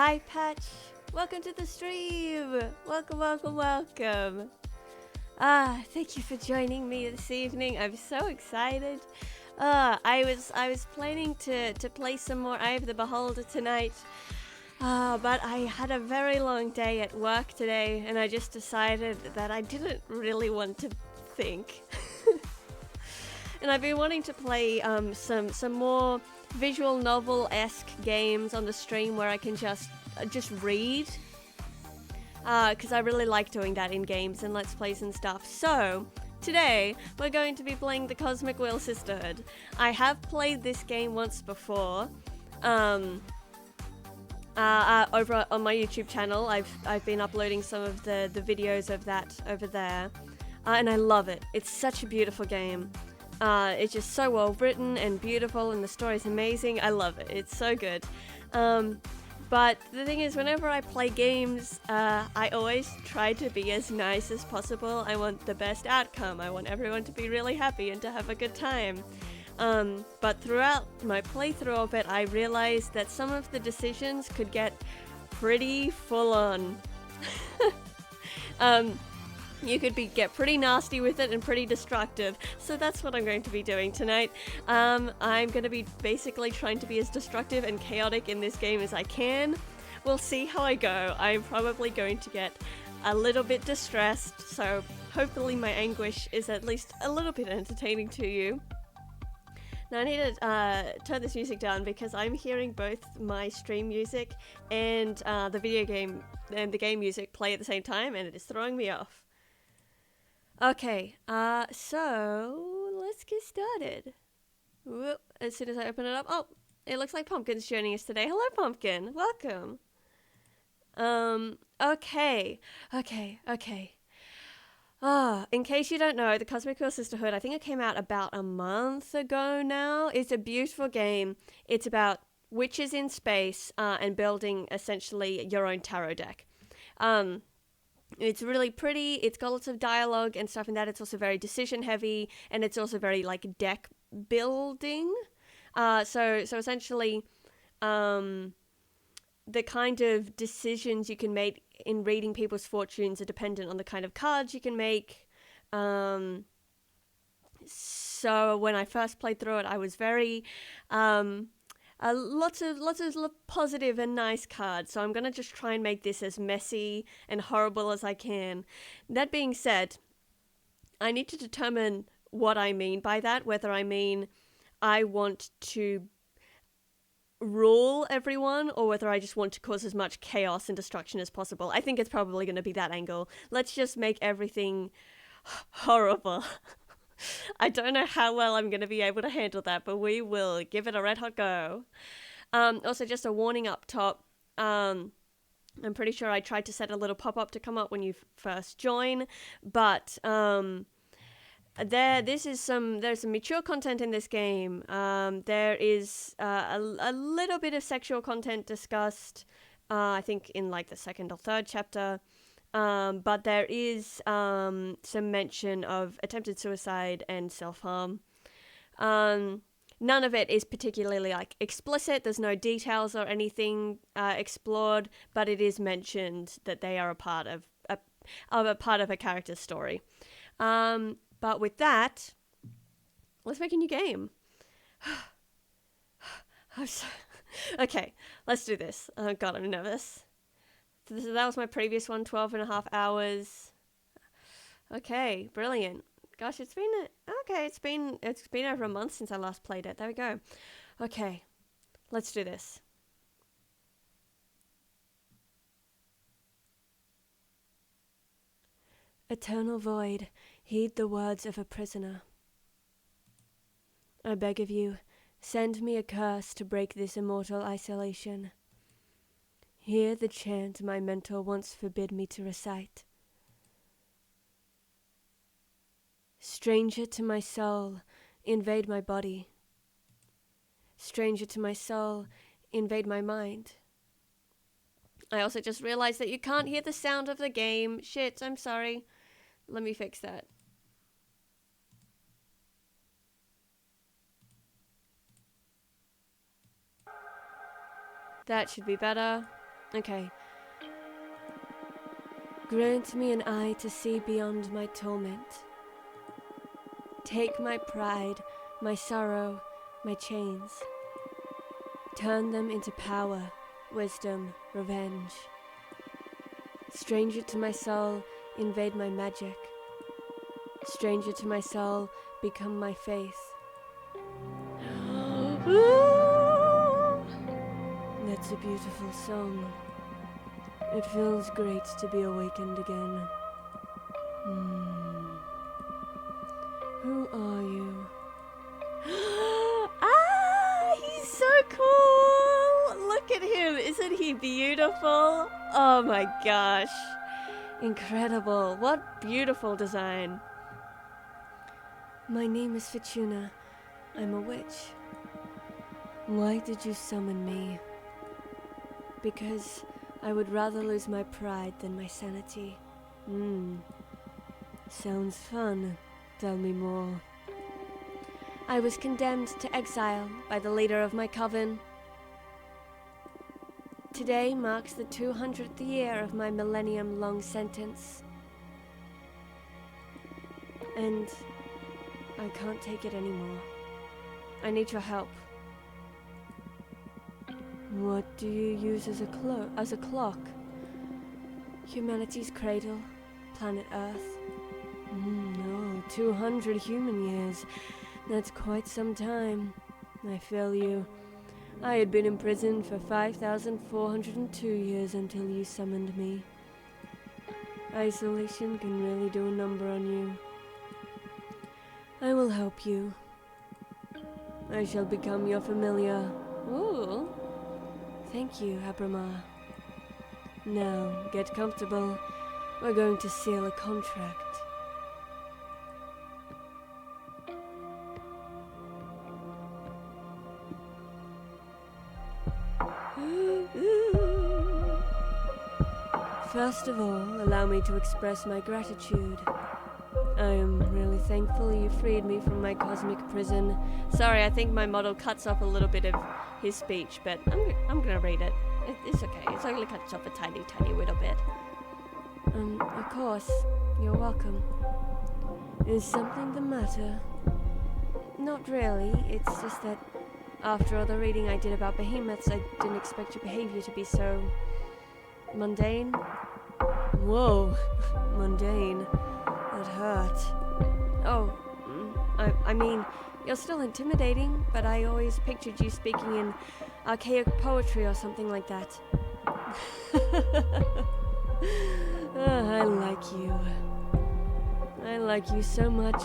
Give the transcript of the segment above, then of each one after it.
Hi Patch, welcome to the stream. Welcome. Thank you for joining me this evening. I'm so excited. I was planning to play some more Eye of the Beholder tonight. But I had a very long day at work today, and I just decided that I didn't really want to think. And I've been wanting to play some more visual novel-esque games on the stream where I can just read, because I really like doing that in games and Let's Plays and stuff. So today we're going to be playing the Cosmic Wheel Sisterhood. I have played this game once before, over on my YouTube channel. I've been uploading some of the videos of that over there, and I love it. It's such a beautiful game. It's just so well written and beautiful, and the story's amazing. I love it. It's so good. But the thing is, whenever I play games, I always try to be as nice as possible. I want the best outcome. I want everyone to be really happy and to have a good time. But throughout my playthrough of it, I realized that some of the decisions could get pretty full on. You could get pretty nasty with it and pretty destructive. So that's what I'm going to be doing tonight. I'm going to be basically trying to be as destructive and chaotic in this game as I can. We'll see how I go. I'm probably going to get a little bit distressed, so hopefully my anguish is at least a little bit entertaining to you. Now I need to turn this music down because I'm hearing both my stream music and the video game and the game music play at the same time, and it is throwing me off. Okay, so let's get started. Whoop, as soon as I open it up, oh, it looks like Pumpkin's joining us today. Hello, Pumpkin. Welcome. Okay. In case you don't know, the Cosmic Wheel Sisterhood, I think it came out about a month ago now. It's a beautiful game. It's about witches in space, and building essentially your own tarot deck. It's really pretty. It's got lots of dialogue and stuff in that. It's also very decision heavy, and it's also very like deck building. So essentially, the kind of decisions you can make in reading people's fortunes are dependent on the kind of cards you can make. So when I first played through it, I was very lots of positive and nice cards, so I'm gonna just try and make this as messy and horrible as I can. That being said, I need to determine what I mean by that, whether I mean I want to rule everyone or whether I just want to cause as much chaos and destruction as possible. I think it's probably going to be that angle. Let's just make everything horrible. I don't know how well I'm going to be able to handle that, but we will give it a red hot go. Also, just a warning up top. I'm pretty sure I tried to set a little pop-up to come up when you first join, but there's some mature content in this game. There is a little bit of sexual content discussed, I think in like the second or third chapter. But there is some mention of attempted suicide and self-harm. None of it is particularly like explicit. There's no details or anything explored, but it is mentioned that they are a part of a character's story. But with that, let's make a new game. Okay, let's do this. Oh god, I'm nervous. So that was my previous one, 12.5 hours. Okay, brilliant. Gosh, it's been over a month since I last played it. There we go. Okay, let's do this. Eternal void, heed the words of a prisoner. I beg of you, send me a curse to break this immortal isolation. Hear the chant my mentor once forbid me to recite. Stranger to my soul, invade my body. Stranger to my soul, invade my mind. I also just realized that you can't hear the sound of the game. Shit, I'm sorry. Let me fix that. That should be better. Okay. Grant me an eye to see beyond my torment. Take my pride, my sorrow, my chains. Turn them into power, wisdom, revenge. Stranger to my soul, invade my magic. Stranger to my soul, become my faith. That's a beautiful song. It feels great to be awakened again. Who are you? Ah, he's so cool! Look at him, isn't he beautiful? Oh my gosh. Incredible, what beautiful design. My name is Fortuna. I'm a witch. Why did you summon me? Because I would rather lose my pride than my sanity. Sounds fun. Tell me more. I was condemned to exile by the leader of my coven. Today marks the 200th year of my millennium-long sentence. And I can't take it anymore. I need your help. What do you use as a clock? Humanity's cradle, planet Earth. No, 200 human years. That's quite some time. I feel you. I had been imprisoned for 5,402 years until you summoned me. Isolation can really do a number on you. I will help you. I shall become your familiar. Ooh. Thank you, Abramar. Now, get comfortable. We're going to seal a contract. First of all, allow me to express my gratitude. I am really thankful you freed me from my cosmic prison. Sorry, I think my model cuts off a little bit of his speech, but I'm gonna read it. It's okay. It's only cuts off a tiny, tiny little bit. Of course. You're welcome. Is something the matter? Not really. It's just that after all the reading I did about behemoths, I didn't expect your behavior to be so mundane. Whoa, mundane. That hurt. Oh, I mean, you're still intimidating, but I always pictured you speaking in archaic poetry or something like that. I like you. I like you so much,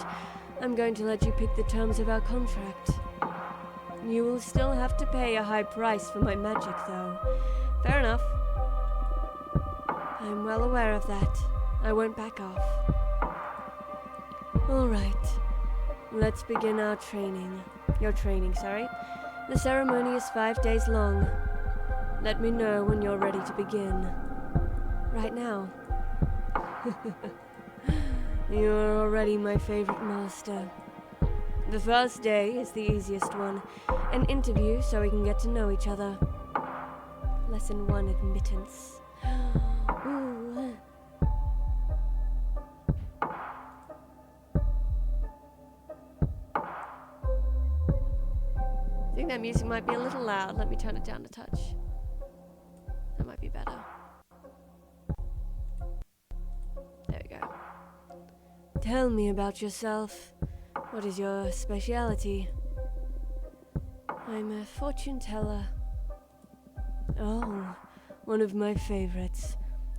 I'm going to let you pick the terms of our contract. You will still have to pay a high price for my magic, though. Fair enough. I'm well aware of that. I won't back off. All right. Let's begin our training. Your training, sorry. The ceremony is 5 days long. Let me know when you're ready to begin. Right now. You're already my favorite master. The first day is the easiest one. An interview so we can get to know each other. Lesson 1, admittance. Ooh. I think that music might be a little loud. Let me turn it down a touch. That might be better. There we go. Tell me about yourself. What is your speciality? I'm a fortune teller. Oh, one of my favorites.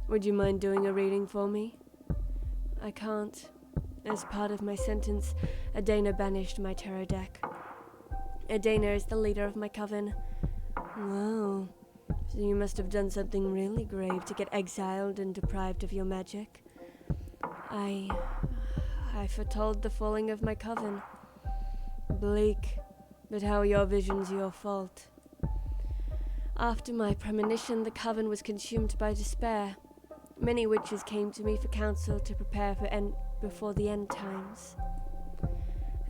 Would you mind doing a reading for me? I can't. As part of my sentence, Adana banished my tarot deck. Adana is the leader of my coven. Wow. So you must have done something really grave to get exiled and deprived of your magic. I foretold the falling of my coven. Bleak, but how are your visions your fault? After my premonition, the coven was consumed by despair. Many witches came to me for counsel to prepare before the end times.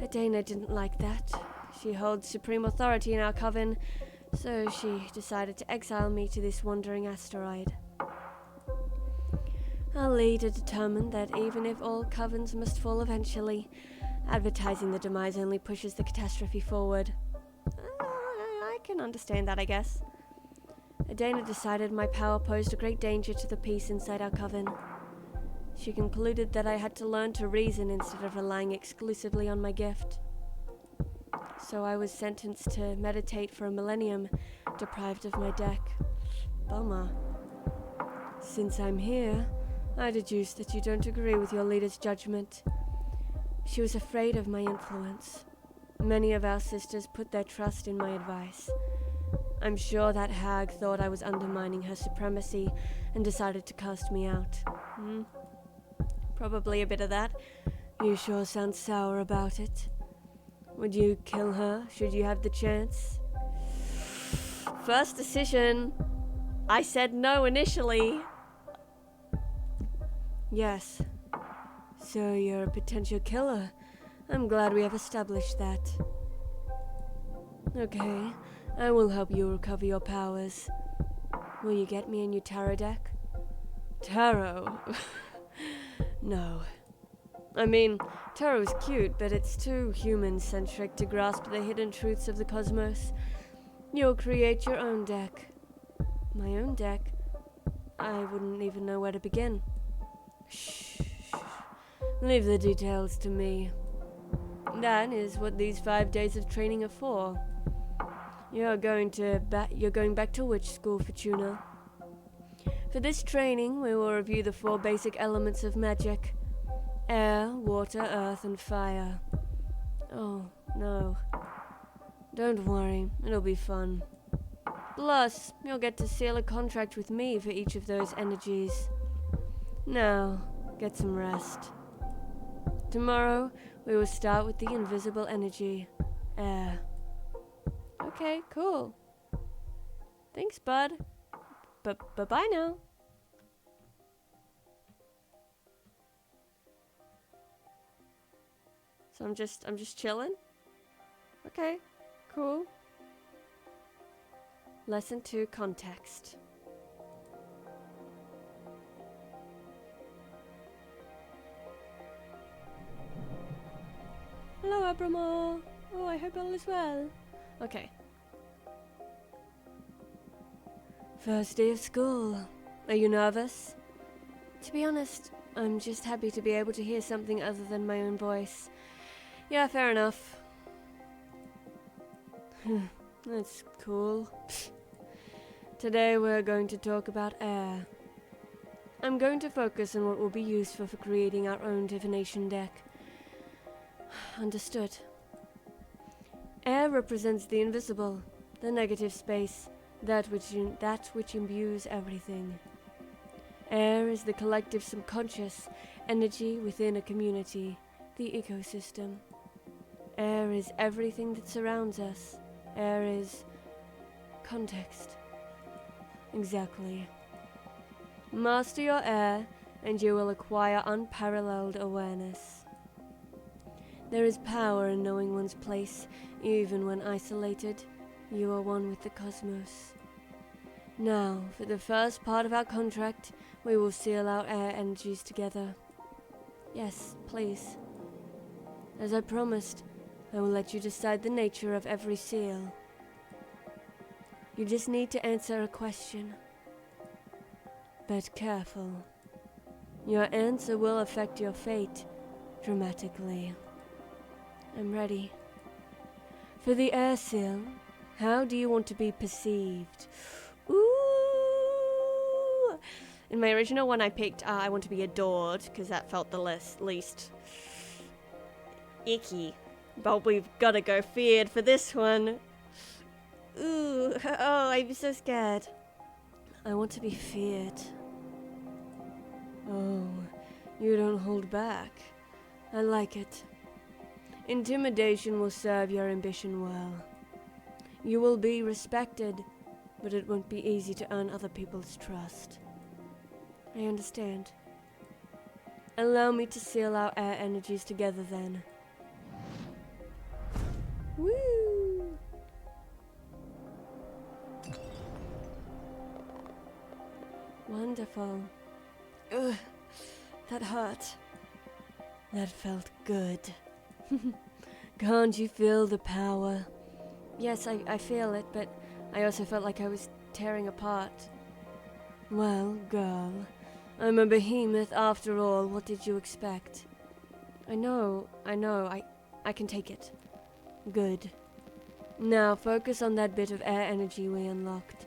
Adana didn't like that. She holds supreme authority in our coven, So she decided to exile me to this wandering asteroid. Our leader determined that even if all covens must fall eventually, advertising the demise only pushes the catastrophe forward. I can understand that, I guess. Adana decided my power posed a great danger to the peace inside our coven. She concluded that I had to learn to reason instead of relying exclusively on my gift. So I was sentenced to meditate for a millennium, deprived of my deck. Bummer. Since I'm here, I deduce that you don't agree with your leader's judgment. She was afraid of my influence. Many of our sisters put their trust in my advice. I'm sure that hag thought I was undermining her supremacy and decided to cast me out. Probably a bit of that. You sure sound sour about it. Would you kill her should you have the chance? First decision. I said no initially. Yes. So you're a potential killer. I'm glad we have established that. Okay, I will help you recover your powers. Will you get me a new tarot deck? Tarot? No. I mean, tarot's cute, but it's too human-centric to grasp the hidden truths of the cosmos. You'll create your own deck. My own deck? I wouldn't even know where to begin. Shh. Leave the details to me. That is what these 5 days of training are for. You're going back to witch school, Fortuna. For this training, we will review the 4 basic elements of magic: air, water, earth, and fire. Oh, no. Don't worry, it'll be fun. Plus, you'll get to seal a contract with me for each of those energies. Now, get some rest. Tomorrow, we will start with the invisible energy, air. Okay, cool. Thanks, bud. Bye now. So I'm just chilling? Okay, cool. Lesson 2, context. Hello, Abramor. Oh, I hope all is well. Okay. First day of school. Are you nervous? To be honest, I'm just happy to be able to hear something other than my own voice. Yeah, fair enough. That's cool. Today we're going to talk about air. I'm going to focus on what will be useful for creating our own divination deck. Understood. Air represents the invisible, the negative space, that which imbues everything. Air is the collective subconscious energy within a community, the ecosystem. Air is everything that surrounds us. Air is context. Exactly. Master your air, and you will acquire unparalleled awareness. There is power in knowing one's place, even when isolated. You are one with the cosmos. Now, for the first part of our contract, we will seal our air energies together. Yes, please. As I promised, I will let you decide the nature of every seal. You just need to answer a question. But careful. Your answer will affect your fate dramatically. I'm ready. For the air seal, how do you want to be perceived? Ooh! In my original one I picked I want to be adored, because that felt the least icky. But we've got to go feared for this one. Ooh, oh, I'm so scared. I want to be feared. Oh, you don't hold back. I like it. Intimidation will serve your ambition well. You will be respected, but it won't be easy to earn other people's trust. I understand. Allow me to seal our air energies together then. Woo! Wonderful. Ugh, that hurt. That felt good. Can't you feel the power? Yes, I feel it, but I also felt like I was tearing apart. Well, girl, I'm a behemoth after all. What did you expect? I know. I can take it. Good. Now focus on that bit of air energy we unlocked.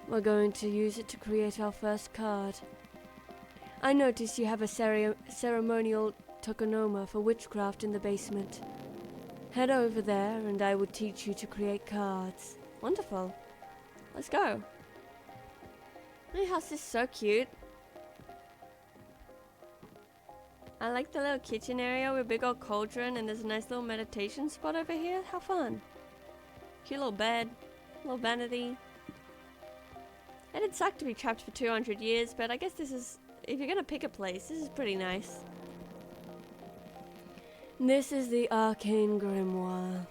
We're going to use it to create our first card. I notice you have a ceremonial tokonoma for witchcraft in the basement. Head over there and I will teach you to create cards. Wonderful. Let's go. My house is so cute. I like the little kitchen area with a big old cauldron, and there's a nice little meditation spot over here. How fun. Cute little bed. Little vanity. It'd suck to be trapped for 200 years, but I guess this is... If you're gonna pick a place, this is pretty nice. This is the Arcane Grimoire.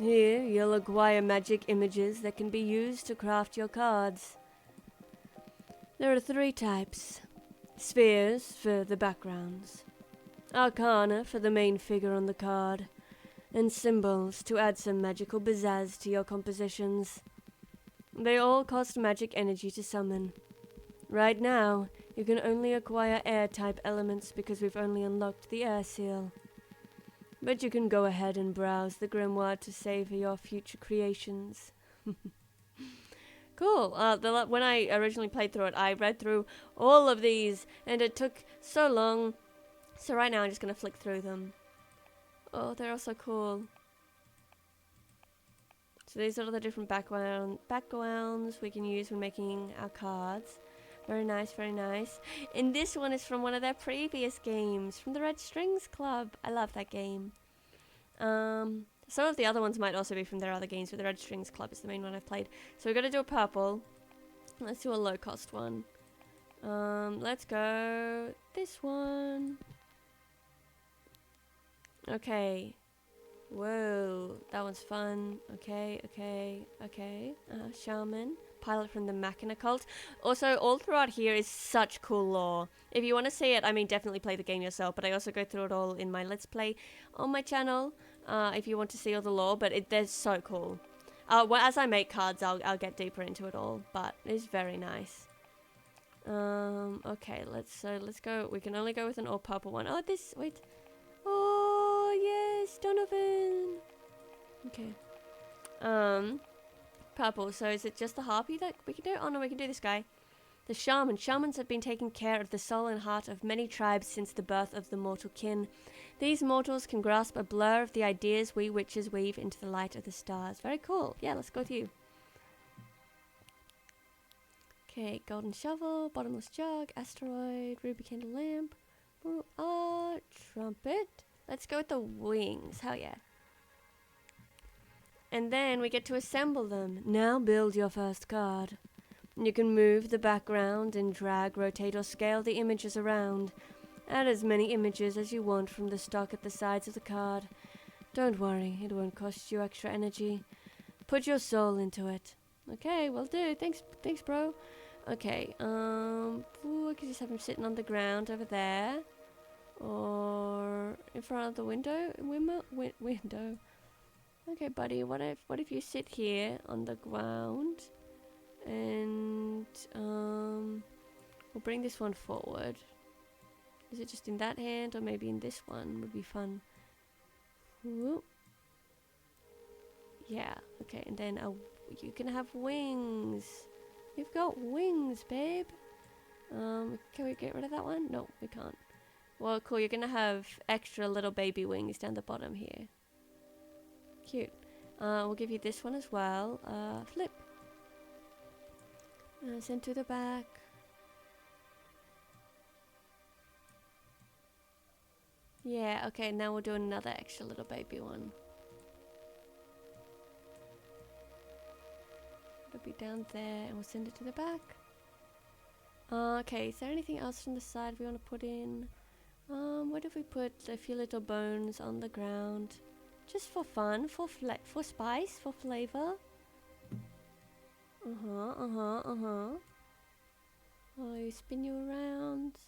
Here, you'll acquire magic images that can be used to craft your cards. There are 3 types. Spheres for the backgrounds, Arcana for the main figure on the card, and symbols to add some magical pizzazz to your compositions. They all cost magic energy to summon. Right now, you can only acquire air-type elements because we've only unlocked the air seal. But you can go ahead and browse the grimoire to savor your future creations. Cool. When I originally played through it, I read through all of these, and it took so long. So right now I'm just going to flick through them. Oh, they're all so cool. So these are all the different backgrounds we can use when making our cards. Very nice, very nice. And this one is from one of their previous games, from the Red Strings Club. I love that game. Some of the other ones might also be from their other games, but the Red Strings Club is the main one I've played. So we're going to do a purple. Let's do a low-cost one. Let's go this one. Okay. Whoa, that one's fun. Okay. Shaman. Pilot from the Machina cult. Also, all throughout here is such cool lore. If you want to see it, I mean, definitely play the game yourself, but I also go through it all in my Let's Play on my channel, if you want to see all the lore, but they're so cool. Well, as I make cards, I'll get deeper into it all, but it's very nice. Okay, let's go. We can only go with an all purple one. Wait. Oh, yes, Donovan. Okay. Purple. So is it just the harpy that we can do? Oh no, we can do this guy. The shaman. Shamans have been taking care of the soul and heart of many tribes since the birth of the mortal kin. These mortals can grasp a blur of the ideas we witches weave into the light of the stars. Very cool. Yeah, let's go with you. Okay, golden shovel, bottomless jug, asteroid, ruby candle lamp, trumpet. Let's go with the wings. Hell yeah. And then we get to assemble them. Now build your first card. You can move the background and drag, rotate, or scale the images around. Add as many images as you want from the stock at the sides of the card. Don't worry, it won't cost you extra energy. Put your soul into it. Okay, will do. Thanks, bro. Okay, I could just have him sitting on the ground over there. Or in front of the window. Window. Okay, buddy, what if you sit here on the ground and we'll bring this one forward. Is it just in that hand or maybe in this one would be fun. Whoop. Yeah, okay, and then you can have wings. You've got wings, babe. Can we get rid of that one? No, we can't. Well, cool, you're gonna have extra little baby wings down the bottom here. Cute. We'll give you this one as well. Flip. Send to the back. Yeah, okay, now we'll do another extra little baby one. It'll be down there and we'll send it to the back. Okay, is there anything else from the side we want to put in? What if we put a few little bones on the ground? Just for fun, for spice, for flavor. Oh, you spin you around.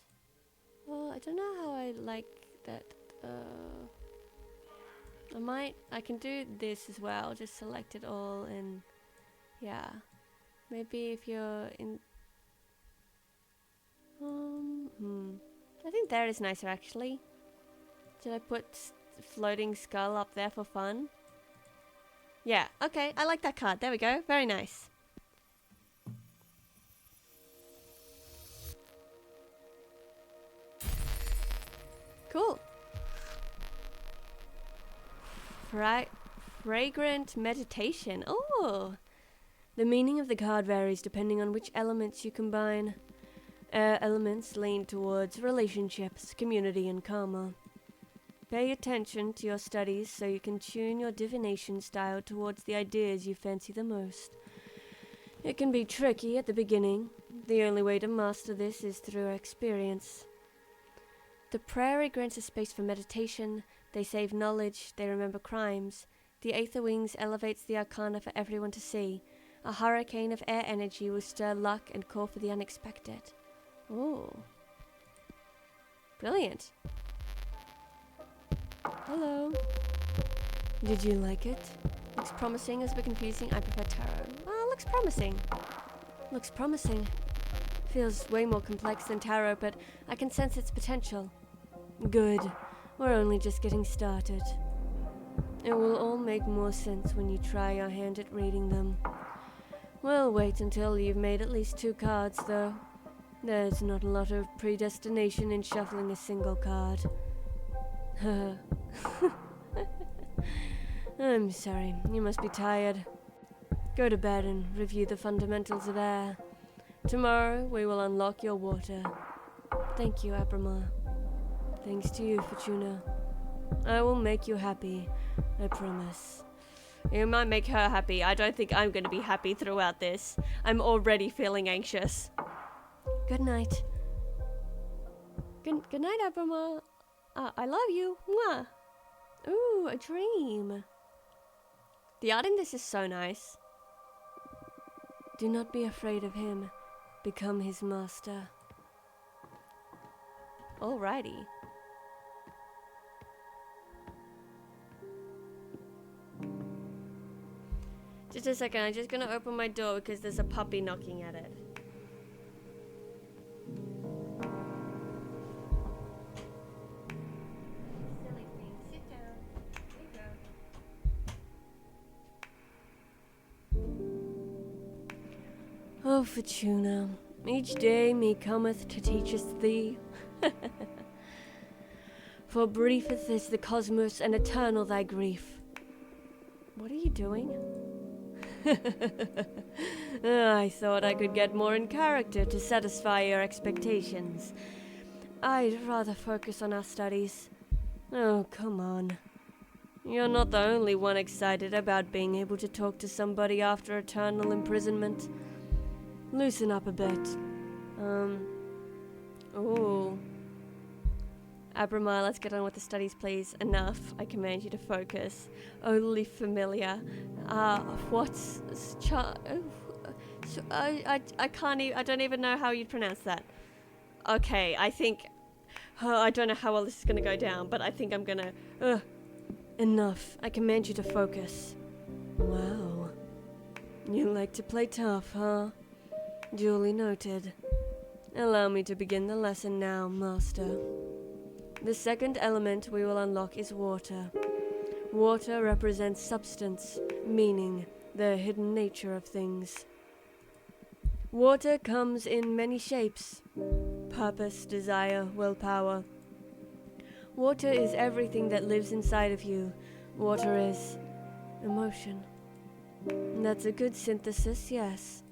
Oh, I don't know how I like that. I can do this as well. Just select it all and yeah. Maybe if you're in. I think there is nicer actually. Should I put floating skull up there for fun? Yeah, okay, I like that card. There we go. Very nice. Cool. Fragrant meditation. Oh! The meaning of the card varies depending on which elements you combine. Elements lean towards relationships, community, and karma. Pay attention to your studies so you can tune your divination style towards the ideas you fancy the most. It can be tricky at the beginning. The only way to master this is through experience. The prairie grants a space for meditation. They save knowledge. They remember crimes. The Aether Wings elevates the arcana for everyone to see. A hurricane of air energy will stir luck and call for the unexpected. Oh. Brilliant. Hello. Did you like it? Looks promising, as bit confusing. I prefer tarot. Oh, looks promising. Looks promising. Feels way more complex than tarot, but I can sense its potential. Good. We're only just getting started. It will all make more sense when you try your hand at reading them. We'll wait until you've made at least 2 cards, though. There's not a lot of predestination in shuffling a single card. I'm sorry, you must be tired. Go to bed and review the fundamentals of air. Tomorrow we will unlock your water. Thank you, Abramar. Thanks to you, Fortuna. I will make you happy, I promise. You might make her happy. I don't think I'm going to be happy throughout this. I'm already feeling anxious. Good night. Good night, Abramar. I love you. Mwah. Ooh, a dream. The art in this is so nice. Do not be afraid of him. Become his master. Alrighty. Just a second, I'm just gonna open my door because there's a puppy knocking at it. Silly thing, sit down. There you go. Oh, Fortuna, each day me cometh to teach us thee. For briefeth is the cosmos and eternal thy grief. What are you doing? I thought I could get more in character to satisfy your expectations. I'd rather focus on our studies. Oh, come on. You're not the only one excited about being able to talk to somebody after eternal imprisonment. Loosen up a bit. Ooh. Abramar, let's get on with the studies, please. Enough. I command you to focus. Only familiar. What's... I can't even... I don't even know how you'd pronounce that. Okay, I think... I don't know how well this is going to go down, but I think I'm going to... Enough. I command you to focus. Wow. You like to play tough, huh? Duly noted. Allow me to begin the lesson now, Master. The second element we will unlock is water. Water represents substance, meaning, the hidden nature of things. Water comes in many shapes: purpose, desire, willpower. Water is everything that lives inside of you. Water is emotion. That's a good synthesis, yes.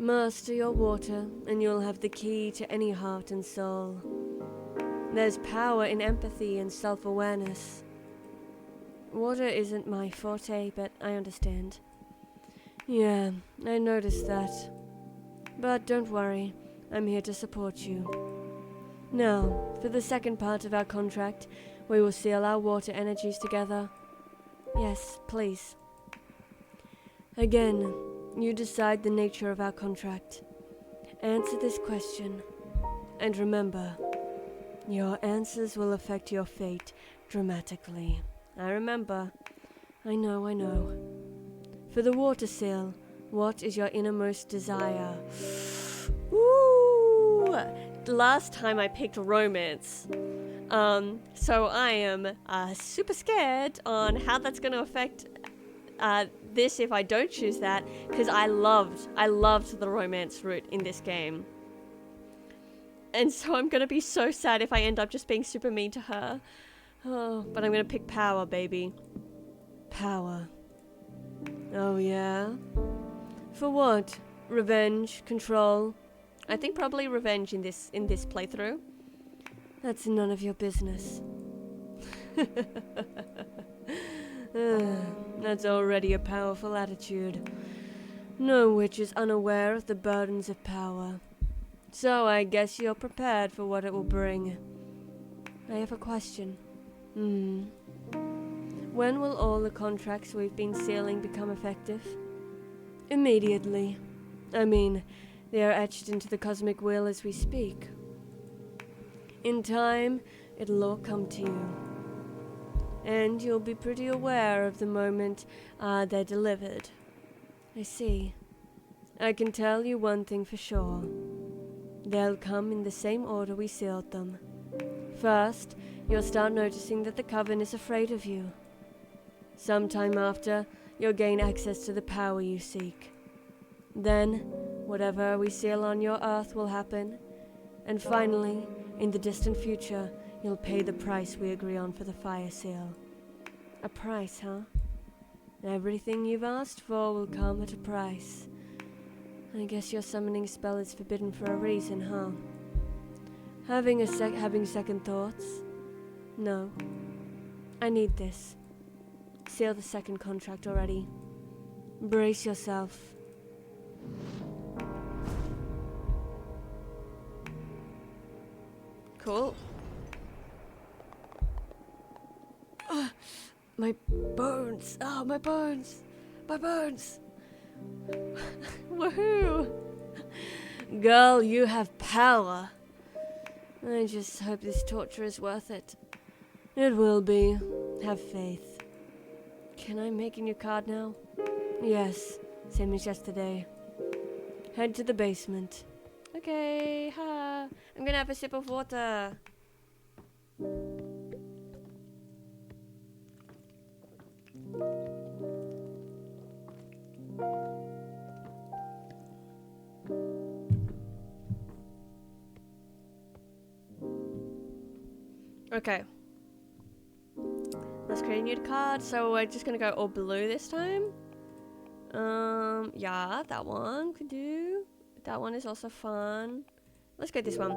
Master your water, and you'll have the key to any heart and soul. There's power in empathy and self-awareness. Water isn't my forte, but I understand. Yeah, I noticed that. But don't worry, I'm here to support you. Now, for the second part of our contract, we will seal our water energies together. Yes, please. Again, you decide the nature of our contract. Answer this question. And remember, your answers will affect your fate dramatically. I remember. I know. For the water seal, what is your innermost desire? Ooh! Last time I picked romance. So I am super scared on how that's going to affect this if I don't choose that, because I loved the romance route in this game. And so I'm going to be so sad if I end up just being super mean to her. Oh, but I'm going to pick power, baby. Power. Oh, yeah? For what? Revenge? Control? I think probably revenge in this playthrough. That's none of your business. That's already a powerful attitude. No witch is unaware of the burdens of power. So I guess you're prepared for what it will bring. I have a question. When will all the contracts we've been sealing become effective? Immediately. I mean, they are etched into the Cosmic Wheel as we speak. In time, it'll all come to you. And you'll be pretty aware of the moment they're delivered. I see. I can tell you one thing for sure. They'll come in the same order we sealed them. First, you'll start noticing that the Coven is afraid of you. Sometime after, you'll gain access to the power you seek. Then, whatever we seal on your Earth will happen. And finally, in the distant future, you'll pay the price we agree on for the fire seal. A price, huh? Everything you've asked for will come at a price. I guess your summoning spell is forbidden for a reason, huh? Having second thoughts? No. I need this. Seal the second contract already. Brace yourself. Cool. My bones. Oh, my bones. My bones. Woohoo! Girl, you have power. I just hope this torture is worth it. It will be. Have faith. Can I make a new card now? Yes, same as yesterday. Head to the basement. Okay, ha. I'm gonna have a sip of water. Okay. Let's create a new card. So we're just gonna go all blue this time. Yeah, that one could do. That one is also fun. Let's go this one.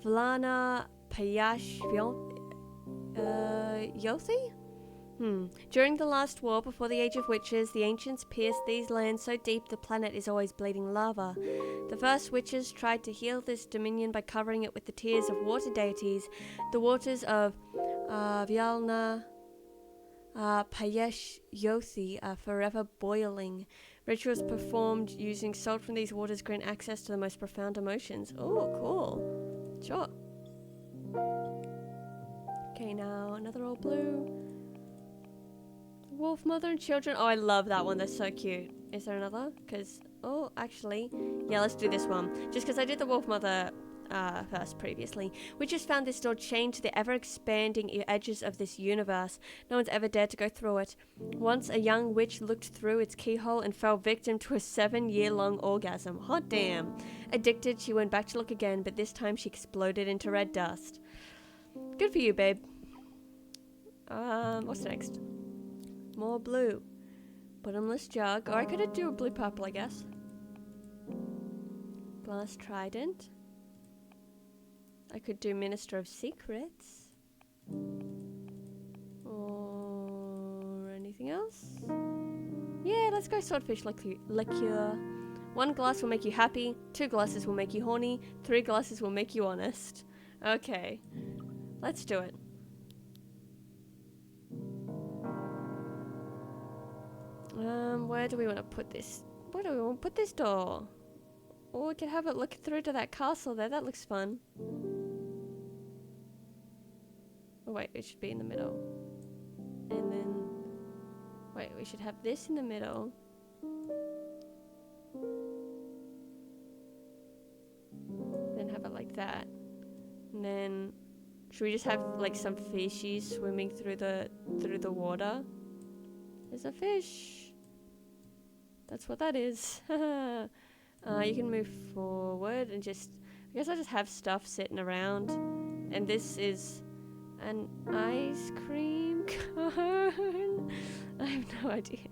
Vlana Payash Yothi? During the last war before the Age of Witches, the ancients pierced these lands so deep the planet is always bleeding lava. The first witches tried to heal this dominion by covering it with the tears of water deities. The waters of Vyalna Payesh Yothi are forever boiling. Rituals performed using salt from these waters grant access to the most profound emotions. Oh, cool. Sure. Okay, now another all blue. Wolf Mother and Children. Oh, I love that one. That's so cute. Is there another? Because, oh, actually, yeah, let's do this one. Just because I did the Wolf Mother first previously. We just found this door chained to the ever-expanding edges of this universe. No one's ever dared to go through it. Once a young witch looked through its keyhole and fell victim to a 7-year-long orgasm. Hot damn. Addicted, she went back to look again, but this time she exploded into red dust. Good for you, babe. What's next? More blue. Bottomless jug. Or I could do a blue purple, I guess. Glass trident. I could do Minister of Secrets. Or anything else? Yeah, let's go Swordfish Liqueur. 1 glass will make you happy. 2 glasses will make you horny. 3 glasses will make you honest. Okay. Let's do it. Where do we want to put this? Where do we want to put this door? Oh, we could have it look through to that castle there. That looks fun. Oh, wait, it should be in the middle. And then... Wait, we should have this in the middle. Then have it like that. And then... Should we just have, like, some fishies swimming through the water? There's a fish! That's what that is. You can move forward and just... I guess I just have stuff sitting around. And this is an ice cream cone. I have no idea.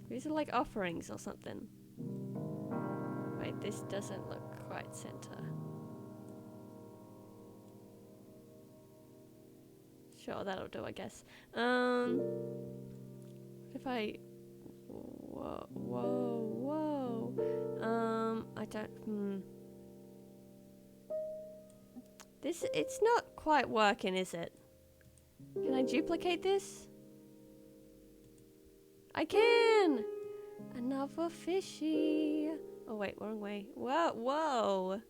These are like offerings or something. Wait, this doesn't look quite center. Sure, that'll do, I guess. What if I... Whoa, whoa, whoa. I don't... This... It's not quite working, is it? Can I duplicate this? I can! Another fishy. Oh, wait, wrong way. Whoa, whoa.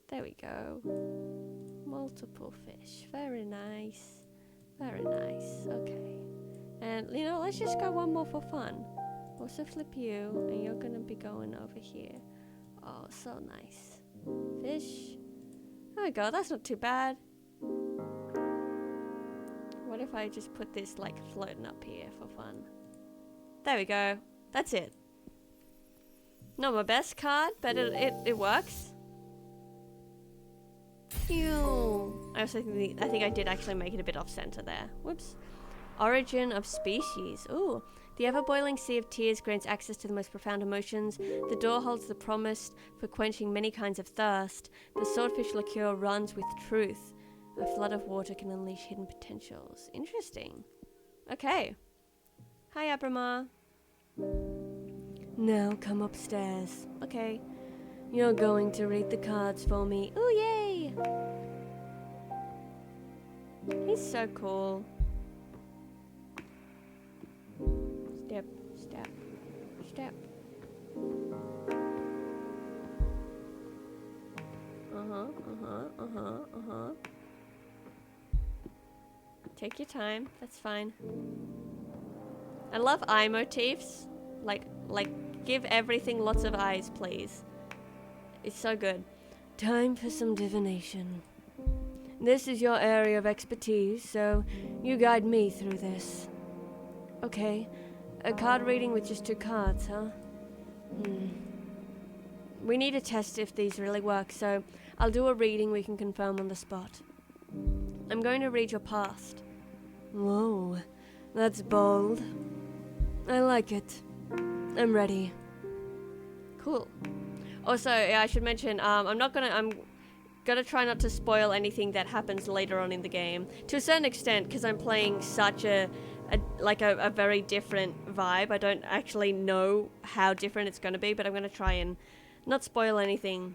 There we go. Multiple fish. Very nice. Very nice. Okay. And, you know, let's just go one more for fun. Also flip you, and you're gonna be going over here. Oh, so nice. Fish. There we go. That's not too bad. What if I just put this, like, floating up here for fun? There we go. That's it. Not my best card, but it works. Phew. I think I did actually make it a bit off center there. Whoops. Origin of species. Ooh. The ever-boiling sea of tears grants access to the most profound emotions. The door holds the promise for quenching many kinds of thirst. The swordfish liqueur runs with truth. A flood of water can unleash hidden potentials. Interesting. Okay. Hi, Abramar. Now come upstairs. Okay. You're going to read the cards for me. Ooh, yay! He's so cool. Step, step, step. Take your time. That's fine. I love eye motifs. Like, give everything lots of eyes, please. It's so good. Time for some divination. This is your area of expertise, so you guide me through this. Okay. A card reading with just 2 cards, huh? We need to test if these really work, so I'll do a reading we can confirm on the spot. I'm going to read your past. Whoa, that's bold. I like it. I'm ready. Cool. Also, yeah, I should mention, I'm gonna try not to spoil anything that happens later on in the game. To a certain extent, because I'm playing such a very different vibe. I don't actually know how different it's gonna be, but I'm gonna try and not spoil anything.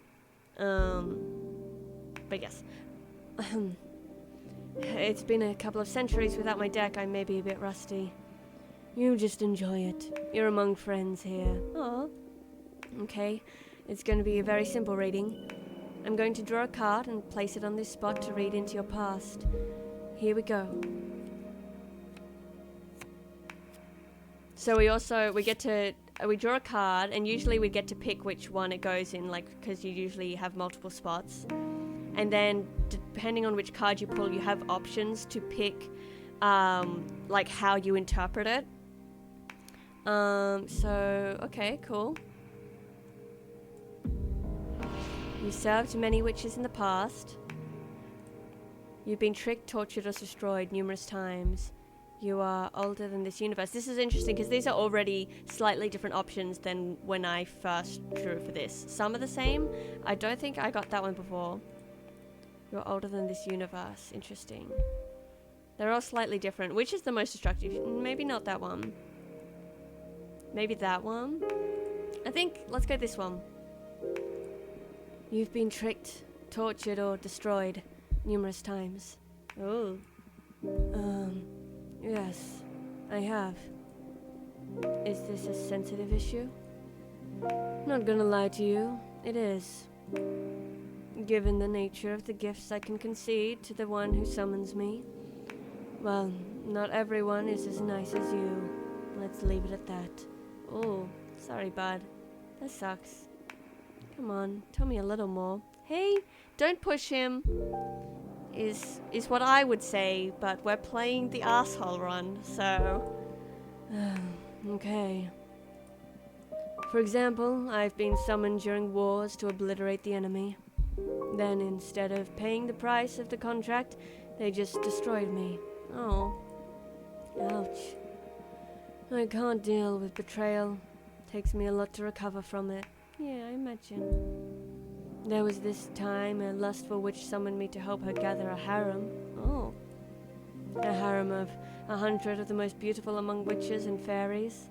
But yes. It's been a couple of centuries without my deck. I may be a bit rusty. You just enjoy it. You're among friends here. Aw. Okay. It's going to be a very simple reading. I'm going to draw a card and place it on this spot to read into your past. Here we go. So we draw a card, and usually we get to pick which one it goes in, like, because you usually have multiple spots. And then, depending on which card you pull, you have options to pick, like, how you interpret it. So, okay, cool. You served many witches in the past. You've been tricked, tortured, or destroyed numerous times. You are older than this universe. This is interesting because these are already slightly different options than when I first drew for this. Some are the same. I don't think I got that one before. You're older than this universe. Interesting. They're all slightly different. Which is the most destructive? Maybe not that one. Maybe that one? I think, let's go this one. You've been tricked, tortured, or destroyed numerous times. Oh. Yes, I have. Is this a sensitive issue? Not gonna lie to you, it is. Given the nature of the gifts I can concede to the one who summons me, well, not everyone is as nice as you. Let's leave it at that. Oh, sorry, bud. That sucks. Come on, tell me a little more. Hey, don't push him. Is what I would say, but we're playing the asshole run, so... okay. For example, I've been summoned during wars to obliterate the enemy. Then, instead of paying the price of the contract, they just destroyed me. Oh. Ouch. I can't deal with betrayal. Takes me a lot to recover from it. Yeah, I imagine. There was this time a lustful witch summoned me to help her gather a harem. Oh. A harem of 100 of the most beautiful among witches and fairies.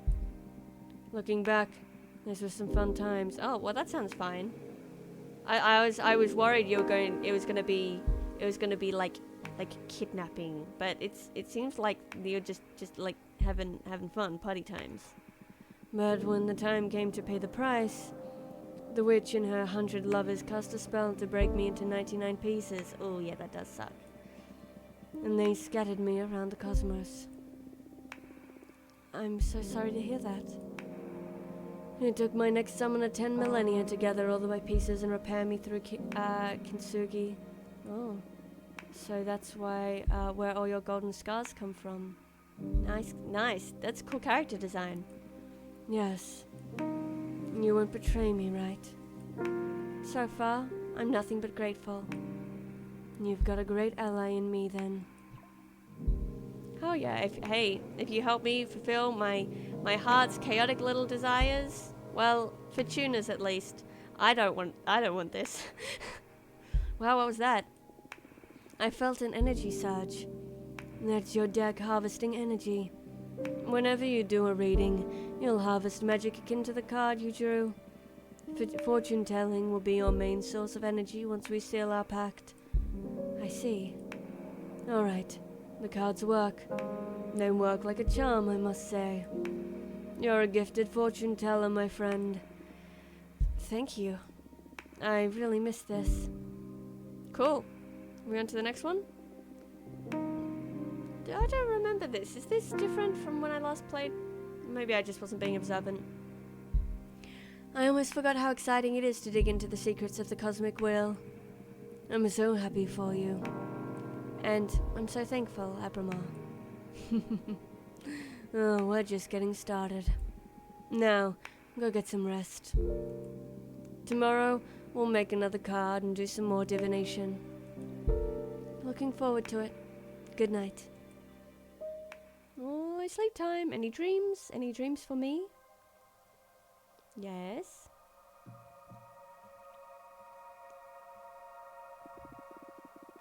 Looking back, these were some fun times. Oh, well, that sounds fine. I was worried it was gonna be like kidnapping, but it seems like you're just like having fun, party times. But when the time came to pay the price, the witch and her 100 lovers cast a spell to break me into 99 pieces. Oh yeah, that does suck. And they scattered me around the cosmos. I'm so sorry to hear that. It took my next summoner 10 millennia to gather all of my pieces and repair me through Kintsugi. Oh. So that's why, where all your golden scars come from. Nice. That's cool character design. Yes. You won't betray me, right? So far, I'm nothing but grateful. You've got a great ally in me, then. Oh yeah, if you help me fulfill my heart's chaotic little desires, well, for tuners at least. I don't want this. Wow, what was that? I felt an energy surge. That's your deck harvesting energy. Whenever you do a reading, you'll harvest magic akin to the card you drew. Fortune telling will be your main source of energy once we seal our pact. I see. Alright, the cards work. They work like a charm, I must say. You're a gifted fortune teller, my friend. Thank you. I really missed this. Cool. We on to the next one? I don't remember this. Is this different from when I last played? Maybe I just wasn't being observant. I almost forgot how exciting it is to dig into the secrets of the Cosmic Wheel. I'm so happy for you. And I'm so thankful, Abramar. Oh, we're just getting started. Now, go get some rest. Tomorrow, we'll make another card and do some more divination. Looking forward to it. Good night. Oh, it's sleep time. Any dreams? Any dreams for me? Yes.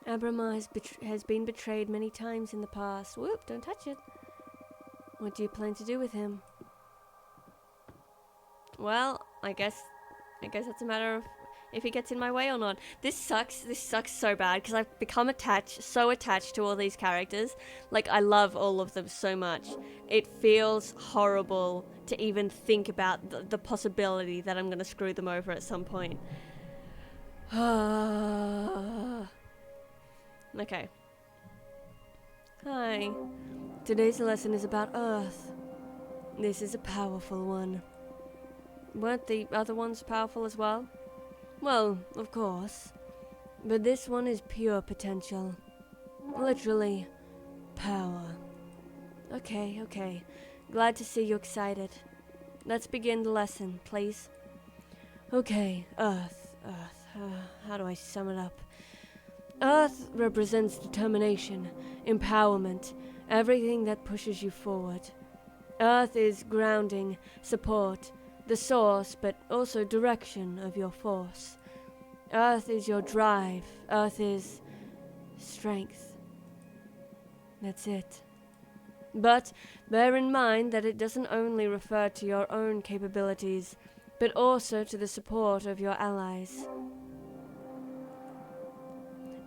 Abramar has been betrayed many times in the past. Whoop, don't touch it. What do you plan to do with him? Well, I guess that's a matter of if he gets in my way or not. This sucks so bad because I've become so attached to all these characters. Like, I love all of them so much. It feels horrible to even think about the possibility that I'm going to screw them over at some point. Okay. Hi. Today's lesson is about Earth. This is a powerful one. Weren't the other ones powerful as well? Well, of course. But this one is pure potential. Literally, power. Okay. Glad to see you excited. Let's begin the lesson, please. Okay, Earth. How do I sum it up? Earth represents determination, empowerment, everything that pushes you forward. Earth is grounding, support, the source, but also direction of your force. Earth is your drive. Earth is strength. That's it. But bear in mind that it doesn't only refer to your own capabilities, but also to the support of your allies.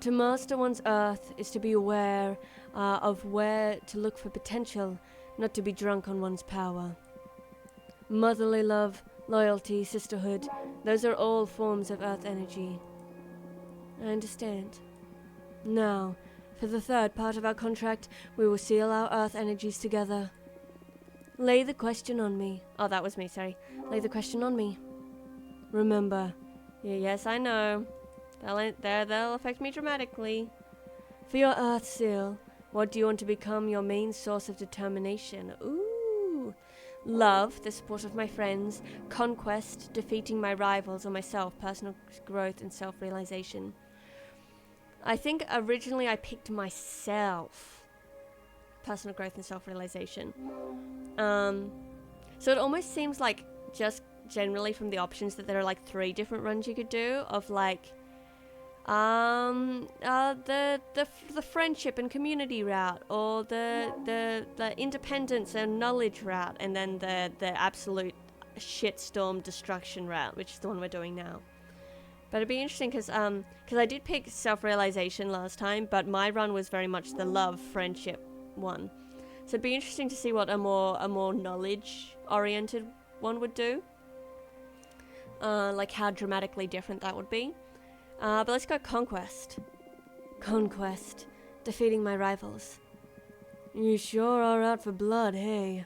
To master one's Earth is to be aware of where to look for potential, not to be drunk on one's power. Motherly love, loyalty, sisterhood, those are all forms of earth energy. I understand. Now, for the third part of our contract, we will seal our earth energies together. Lay the question on me. Oh, that was me, sorry. Lay the question on me. Remember. Yes, I know. They'll affect me dramatically. For your earth seal, what do you want to become your main source of determination? Ooh. Love, the support of my friends. Conquest, defeating my rivals or myself. Personal growth and self-realization. I think originally I picked myself. Personal growth and self-realization. So it almost seems like just generally from the options that there are like 3 different runs you could do of like the friendship and community route, or the independence and knowledge route, and then the absolute shitstorm destruction route, which is the one we're doing now. But it'd be interesting because I did pick self-realization last time, but my run was very much the love friendship one. So it'd be interesting to see what a more knowledge-oriented one would do. Like how dramatically different that would be. But let's go conquest. Conquest. Defeating my rivals. You sure are out for blood, hey?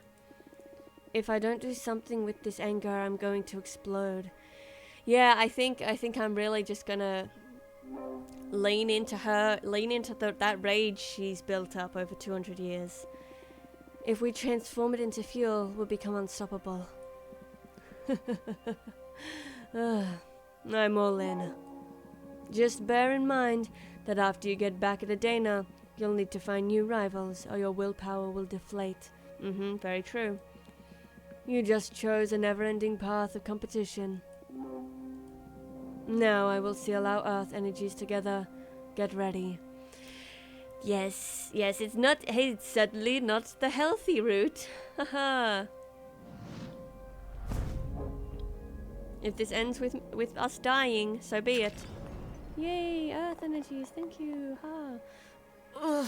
If I don't do something with this anger, I'm going to explode. Yeah, I think I'm really just gonna lean into that rage she's built up over 200 years. If we transform it into fuel, we'll become unstoppable. I'm all in. Just bear in mind that after you get back at Adena, you'll need to find new rivals, or your willpower will deflate. Very true. You just chose a never-ending path of competition. Now I will seal our earth energies together. Get ready. Yes, it's certainly not the healthy route. Haha. If this ends with us dying, so be it. Yay, earth energies, thank you. Ha. Ugh.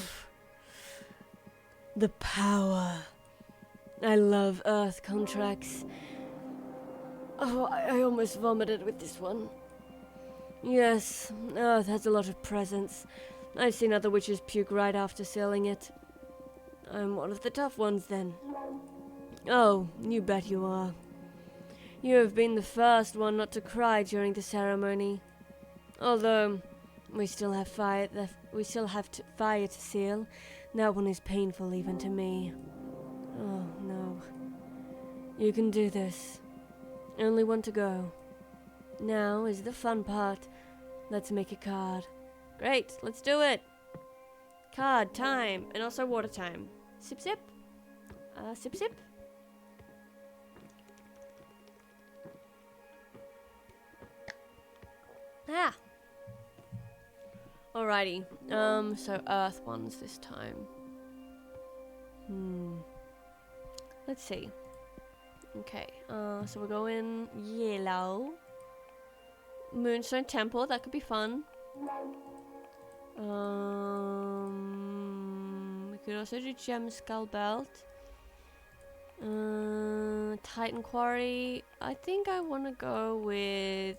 The power. I love earth contracts. Oh, I almost vomited with this one. Yes, earth has a lot of presence. I've seen other witches puke right after sealing it. I'm one of the tough ones then. Oh, you bet you are. You have been the first one not to cry during the ceremony. Although we still have fire to seal. That one is painful even to me. Oh no. You can do this. Only one to go. Now is the fun part. Let's make a card. Great, let's do it. Card time, and also water time. Sip sip. Sip sip. Ah. Alrighty. So earth ones this time. Let's see. Okay. So we're going yellow. Moonstone Temple, that could be fun. We could also do Gem Skull Belt. Titan Quarry. I think I want to go with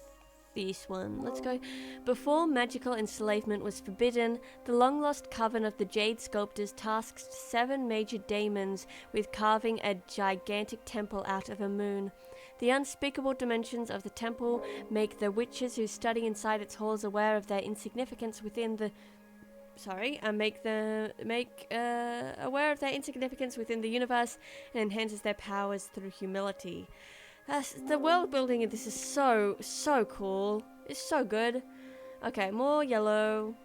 this one. Let's go. Before magical enslavement was forbidden, the long-lost coven of the Jade Sculptors tasked 7 major daemons with carving a gigantic temple out of a moon. The unspeakable dimensions of the temple make the witches who study inside its halls aware of their insignificance within the aware of their insignificance within the universe, and enhances their powers through humility. The world building in this is so cool. It's so good. Okay, more yellow.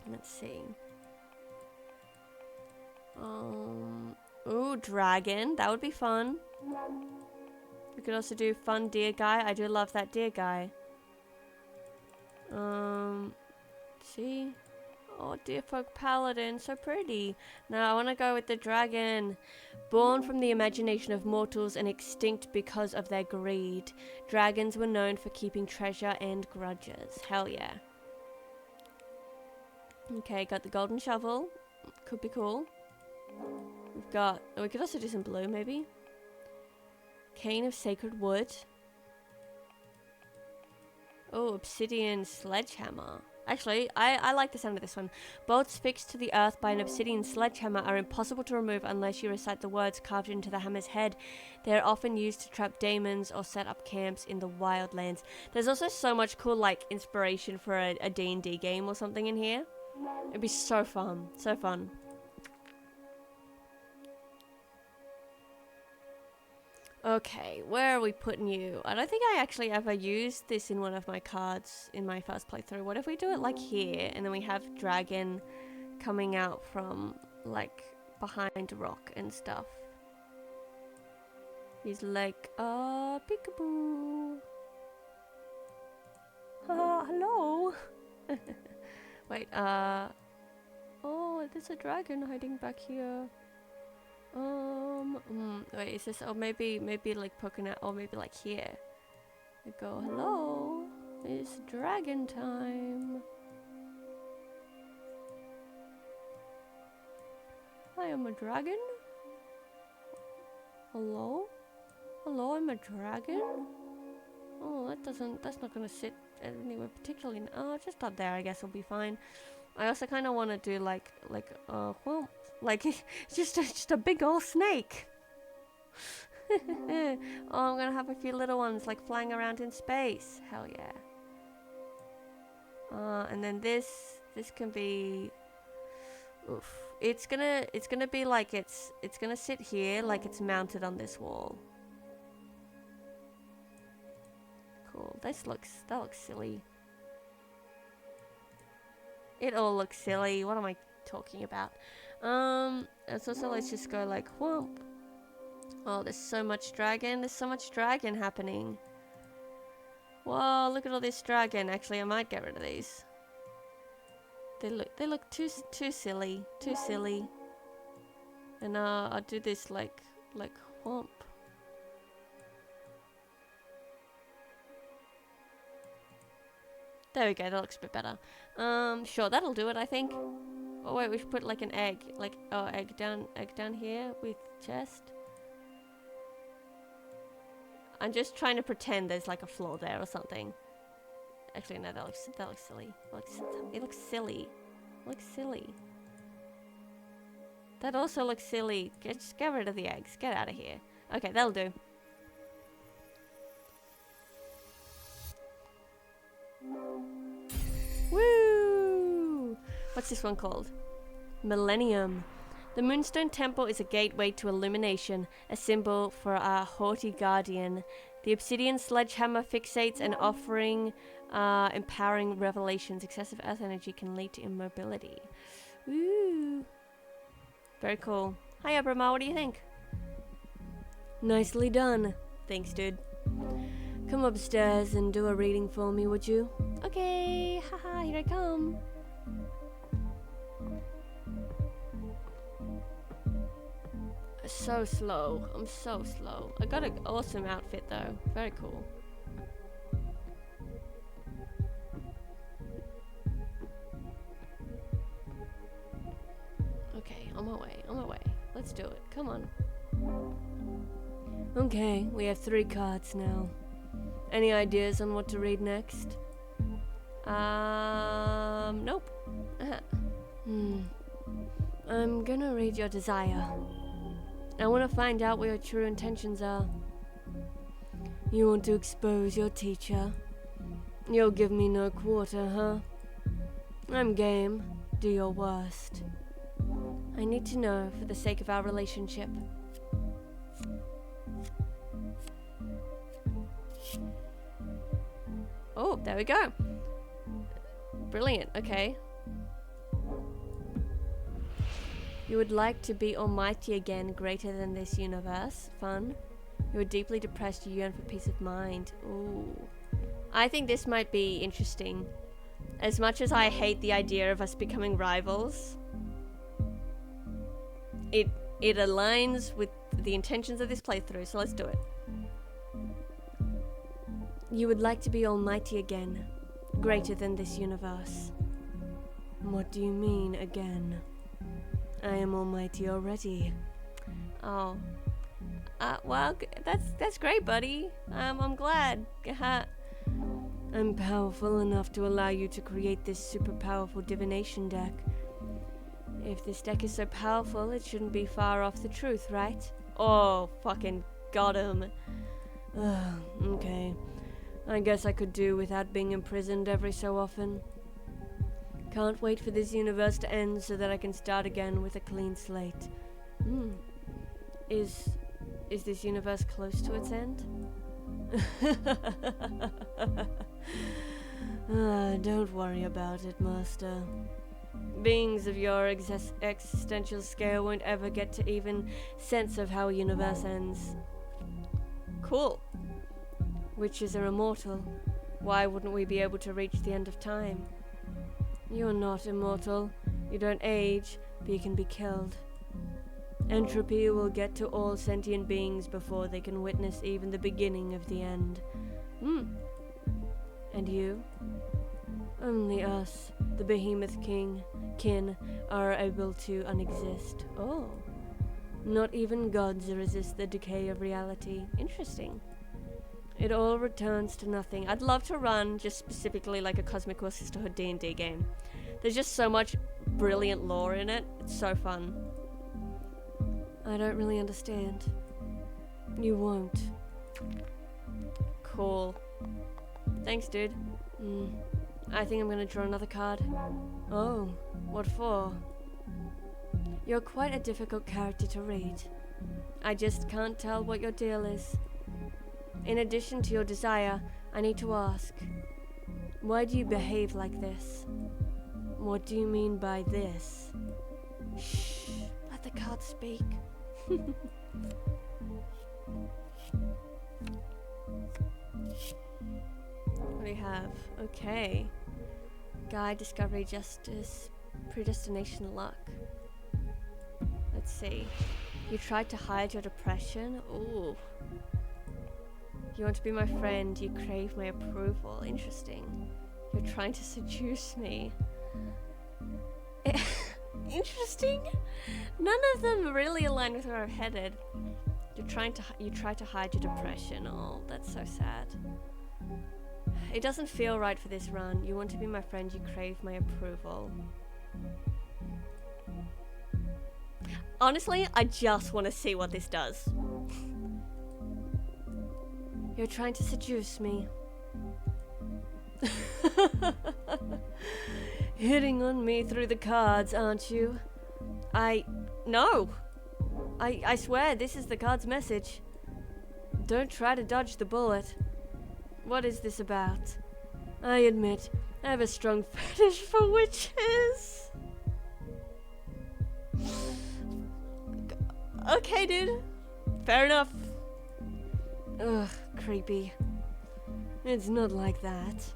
Let's see. Ooh, dragon. That would be fun. We could also do fun deer guy. I do love that deer guy. See? Oh, Deerfolk Paladin, so pretty. Now I want to go with the dragon. Born from the imagination of mortals and extinct because of their greed. Dragons were known for keeping treasure and grudges. Hell yeah. Okay, got the golden shovel. Could be cool. We could also do some blue maybe. Cane of sacred wood. Oh, obsidian sledgehammer. Actually, I like the sound of this one. Bolts fixed to the earth by an obsidian sledgehammer are impossible to remove unless you recite the words carved into the hammer's head. They are often used to trap demons or set up camps in the wildlands. There's also so much cool, like, inspiration for a D&D game or something in here. It'd be so fun. So fun. Okay, where are we putting you? I don't think I actually ever used this in one of my cards in my first playthrough. What if we do it like here, and then we have dragon coming out from, like, behind rock and stuff. He's like, peekaboo. Hello. Wait, oh, there's a dragon hiding back here. Wait, is this, oh, maybe like poking out, or maybe like here. I go, hello, it's dragon time. I am a dragon. Hello? Hello, I'm a dragon? Oh, that's not gonna sit anywhere particularly, oh, just up there, I guess will be fine. I also kind of want to do like, well, like, just a big old snake. Oh, I'm gonna have a few little ones like flying around in space. Hell yeah. And then this can be, oof. It's gonna be like it's gonna sit here like it's mounted on this wall. Cool. That looks silly. It all looks silly. What am I talking about? It's also, let's just go like whoomp. Oh, there's so much dragon. There's so much dragon happening. Whoa, look at all this dragon. Actually, I might get rid of these. They look too silly. Too silly. And I'll do this like whoomp. There we go, that looks a bit better. Sure, that'll do it, I think. Oh wait, we should put like an egg. Like, oh, egg down here with chest. I'm just trying to pretend there's like a floor there or something. Actually, no, that looks silly. It looks silly. It looks silly. That also looks silly. Just get rid of the eggs. Get out of here. Okay, that'll do. Woo! What's this one called? Millennium. The Moonstone Temple is a gateway to illumination, a symbol for our haughty guardian. The obsidian sledgehammer fixates an offering, empowering revelations. Excessive earth energy can lead to immobility. Woo! Very cool. Hi, Abrama, what do you think? Nicely done. Thanks, dude. Come upstairs and do a reading for me, would you? Okay, haha, here I come. So slow. I'm so slow. I got an awesome outfit though. Very cool. Okay, on my way. Let's do it. Come on. Okay, we have 3 cards now. Any ideas on what to read next? Nope. I'm gonna read your desire. I want to find out what your true intentions are. You want to expose your teacher? You'll give me no quarter, huh? I'm game. Do your worst. I need to know for the sake of our relationship. Oh, there we go. Brilliant, okay. You would like to be almighty again, greater than this universe. Fun. You are deeply depressed, you yearn for peace of mind. Ooh. I think this might be interesting. As much as I hate the idea of us becoming rivals, it aligns with the intentions of this playthrough, so let's do it. You would like to be almighty again, greater than this universe. What do you mean, again? I am almighty already. Oh. Well, that's great, buddy. I'm glad. I'm powerful enough to allow you to create this super powerful divination deck. If this deck is so powerful, it shouldn't be far off the truth, right? Oh, fucking got him. Okay. I guess I could do without being imprisoned every so often. Can't wait for this universe to end so that I can start again with a clean slate. Is this universe close to its end? Don't worry about it, Master. Beings of your existential scale won't ever get to even sense of how a universe ends. Cool. Witches are immortal. Why wouldn't we be able to reach the end of time? You're not immortal. You don't age, but you can be killed. Entropy will get to all sentient beings before they can witness even the beginning of the end. And you? Only us, the behemoth kin, are able to unexist. Oh. Not even gods resist the decay of reality. Interesting. It all returns to nothing. I'd love to run just specifically like a Cosmic Wheel Sisterhood D&D game. There's just so much brilliant lore in it. It's so fun. I don't really understand. You won't. Cool. Thanks, dude. I think I'm gonna draw another card. Oh, what for? You're quite a difficult character to read. I just can't tell what your deal is. In addition to your desire, I need to ask, why do you behave like this? What do you mean by this? Shh, let the card speak. What do we have? Okay. Guide, discovery, justice, predestination, luck. Let's see. You tried to hide your depression? Ooh. You want to be my friend, you crave my approval. Interesting. You're trying to seduce me. Interesting? None of them really align with where I'm headed. You try to hide your depression. Oh, that's so sad. It doesn't feel right for this run. You want to be my friend, you crave my approval. Honestly, I just want to see what this does. You're trying to seduce me. Hitting on me through the cards, aren't you? No! I swear, this is the card's message. Don't try to dodge the bullet. What is this about? I admit, I have a strong fetish for witches. Okay, dude. Fair enough. Ugh, creepy. It's not like that.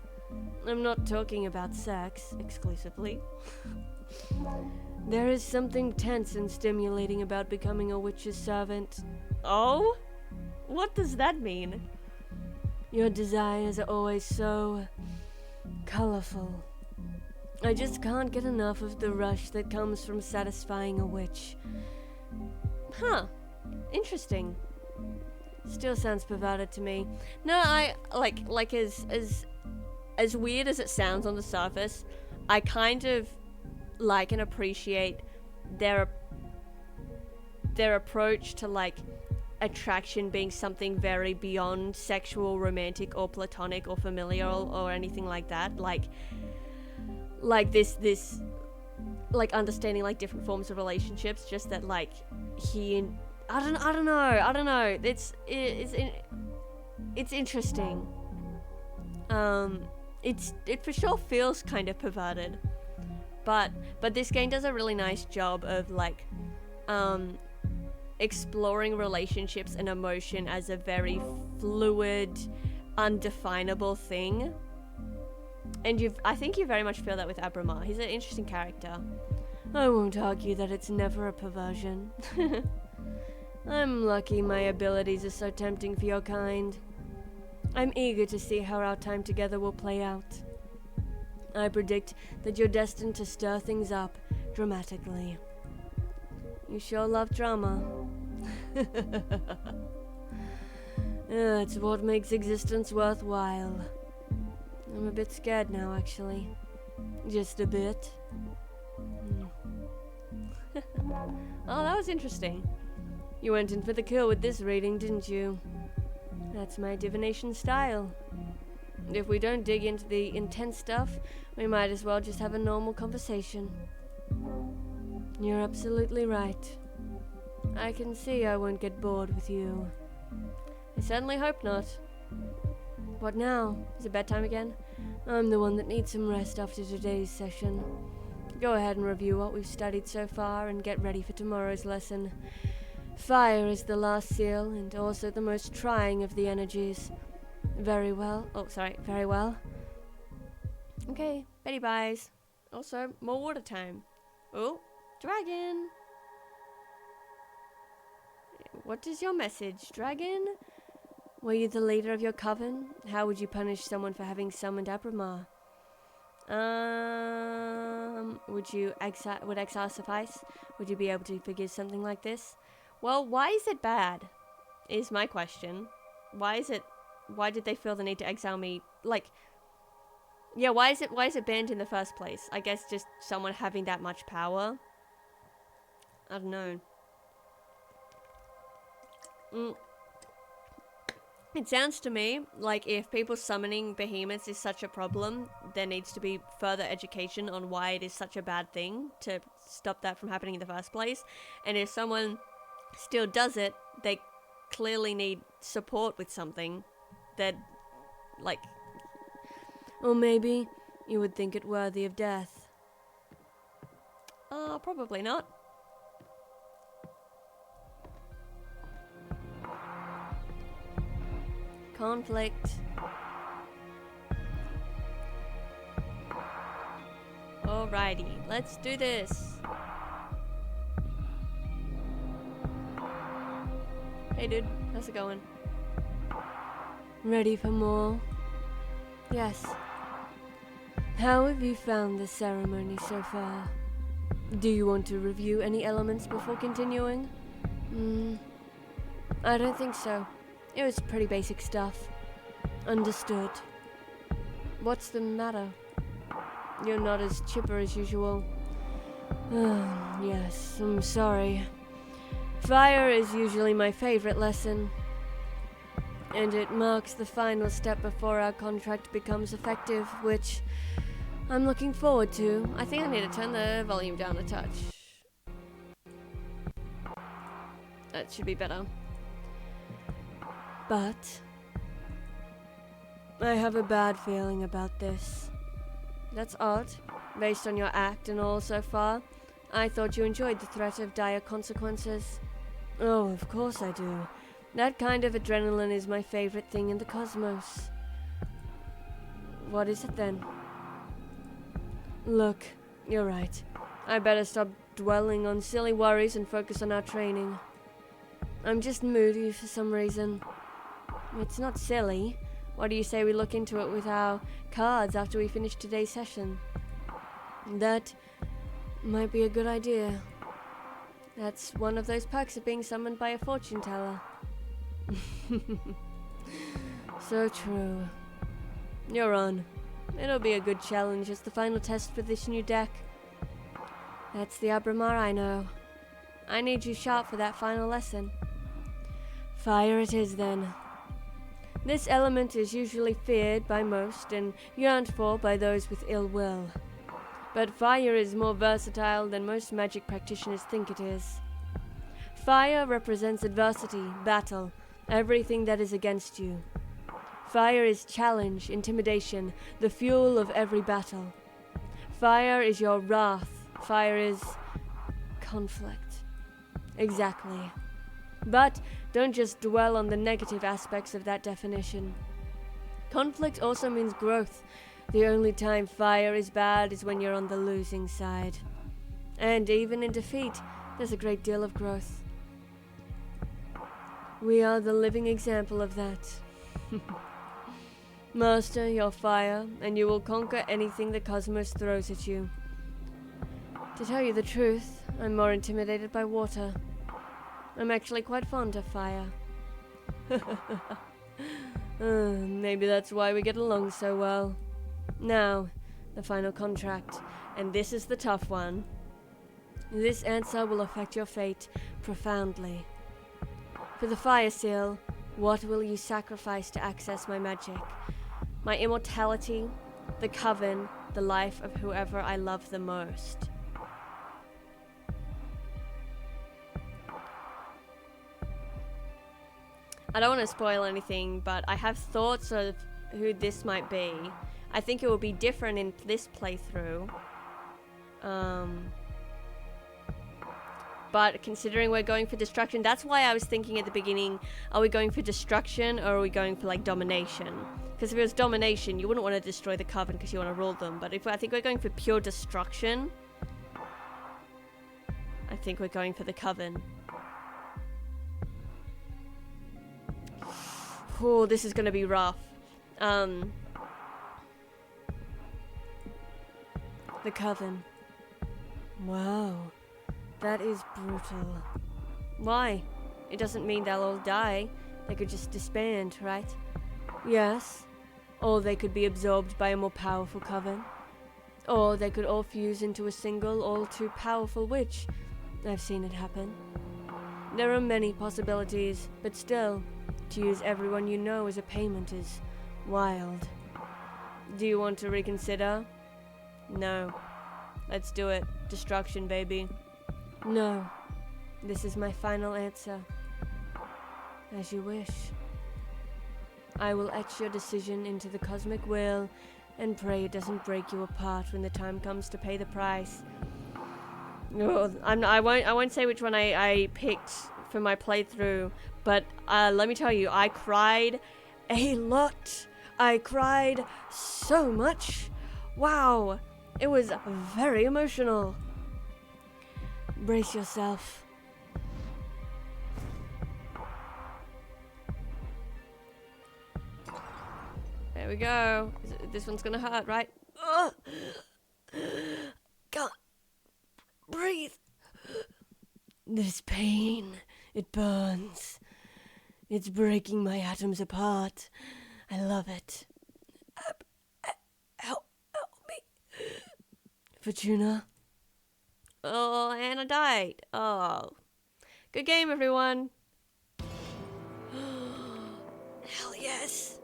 I'm not talking about sex, exclusively. There is something tense and stimulating about becoming a witch's servant. Oh? What does that mean? Your desires are always so colorful. I just can't get enough of the rush that comes from satisfying a witch. Huh. Interesting. Still sounds perverted to me. No, I like as weird as it sounds on the surface, I kind of like and appreciate their approach to like attraction being something very beyond sexual, romantic, or platonic, or familial, or anything like that. Like this like understanding like different forms of relationships. Just that like I don't know. It's interesting. It for sure feels kind of perverted, but this game does a really nice job of like exploring relationships and emotion as a very fluid, undefinable thing. And I think you very much feel that with Abramar. He's an interesting character. I won't argue that it's never a perversion. I'm lucky my abilities are so tempting for your kind. I'm eager to see how our time together will play out. I predict that you're destined to stir things up dramatically. You sure love drama. It's what makes existence worthwhile. I'm a bit scared now, actually. Just a bit. Oh, that was interesting. You went in for the kill with this reading, didn't you? That's my divination style. If we don't dig into the intense stuff, we might as well just have a normal conversation. You're absolutely right. I can see I won't get bored with you. I certainly hope not. What now? Is it bedtime again? I'm the one that needs some rest after today's session. Go ahead and review what we've studied so far and get ready for tomorrow's lesson. Fire is the last seal and also the most trying of the energies. Very well. Very well. Okay, Betty buys. Also, more water time. Oh, dragon. What is your message, dragon? Were you the leader of your coven? How would you punish someone for having summoned Abramar? Would exile suffice? Would you be able to forgive something like this? Well, why is it bad? Is my question. Why did they feel the need to exile me? Like, yeah, why is it banned in the first place? I guess just someone having that much power. I don't know. It sounds to me like if people summoning behemoths is such a problem, there needs to be further education on why it is such a bad thing to stop that from happening in the first place. And if someone still does it, they clearly need support with something that, like... Or maybe you would think it worthy of death. Probably not. Conflict. Alrighty, let's do this. Hey dude, how's it going? Ready for more? Yes. How have you found the ceremony so far? Do you want to review any elements before continuing? I don't think so. It was pretty basic stuff. Understood. What's the matter? You're not as chipper as usual. Yes, I'm sorry. Fire is usually my favorite lesson. And it marks the final step before our contract becomes effective, which I'm looking forward to. I think I need to turn the volume down a touch. That should be better. But I have a bad feeling about this. That's odd. Based on your act and all so far, I thought you enjoyed the threat of dire consequences. Oh, of course I do. That kind of adrenaline is my favorite thing in the cosmos. What is it then? Look, you're right. I better stop dwelling on silly worries and focus on our training. I'm just moody for some reason. It's not silly. What do you say we look into it with our cards after we finish today's session? That might be a good idea. That's one of those perks of being summoned by a fortune teller. So true. You're on. It'll be a good challenge as the final test for this new deck. That's the Abramar I know. I need you sharp for that final lesson. Fire it is then. This element is usually feared by most and yearned for by those with ill will. But fire is more versatile than most magic practitioners think it is. Fire represents adversity, battle, everything that is against you. Fire is challenge, intimidation, the fuel of every battle. Fire is your wrath. Fire is conflict. Exactly. But don't just dwell on the negative aspects of that definition. Conflict also means growth. The only time fire is bad is when you're on the losing side. And even in defeat, there's a great deal of growth. We are the living example of that. Master your fire, and you will conquer anything the cosmos throws at you. To tell you the truth, I'm more intimidated by water. I'm actually quite fond of fire. Maybe that's why we get along so well. Now, the final contract, and this is the tough one. This answer will affect your fate profoundly. For the fire seal, what will you sacrifice to access my magic? My immortality, the coven, the life of whoever I love the most. I don't want to spoil anything, but I have thoughts of who this might be. I think it will be different in this playthrough. But considering we're going for destruction, that's why I was thinking at the beginning, are we going for destruction or are we going for like domination? Because if it was domination, you wouldn't want to destroy the coven because you want to rule them. But I think we're going for pure destruction, I think we're going for the coven. Oh, this is going to be rough. The coven. Wow. That is brutal. Why? It doesn't mean they'll all die. They could just disband, right? Yes. Or they could be absorbed by a more powerful coven. Or they could all fuse into a single, all too powerful witch. I've seen it happen. There are many possibilities, but still, to use everyone you know as a payment is wild. Do you want to reconsider? No. Let's do it. Destruction, baby. No. This is my final answer. As you wish. I will etch your decision into the Cosmic Wheel and pray it doesn't break you apart when the time comes to pay the price. Oh, I won't say which one I picked for my playthrough, but let me tell you, I cried a lot. I cried so much. Wow. It was very emotional. Brace yourself. There we go. This one's gonna hurt, right? Ugh. Can't breathe. This pain, it burns. It's breaking my atoms apart. I love it. Help me. Fortuna. Oh, Anna died. Oh. Good game, everyone. Hell yes.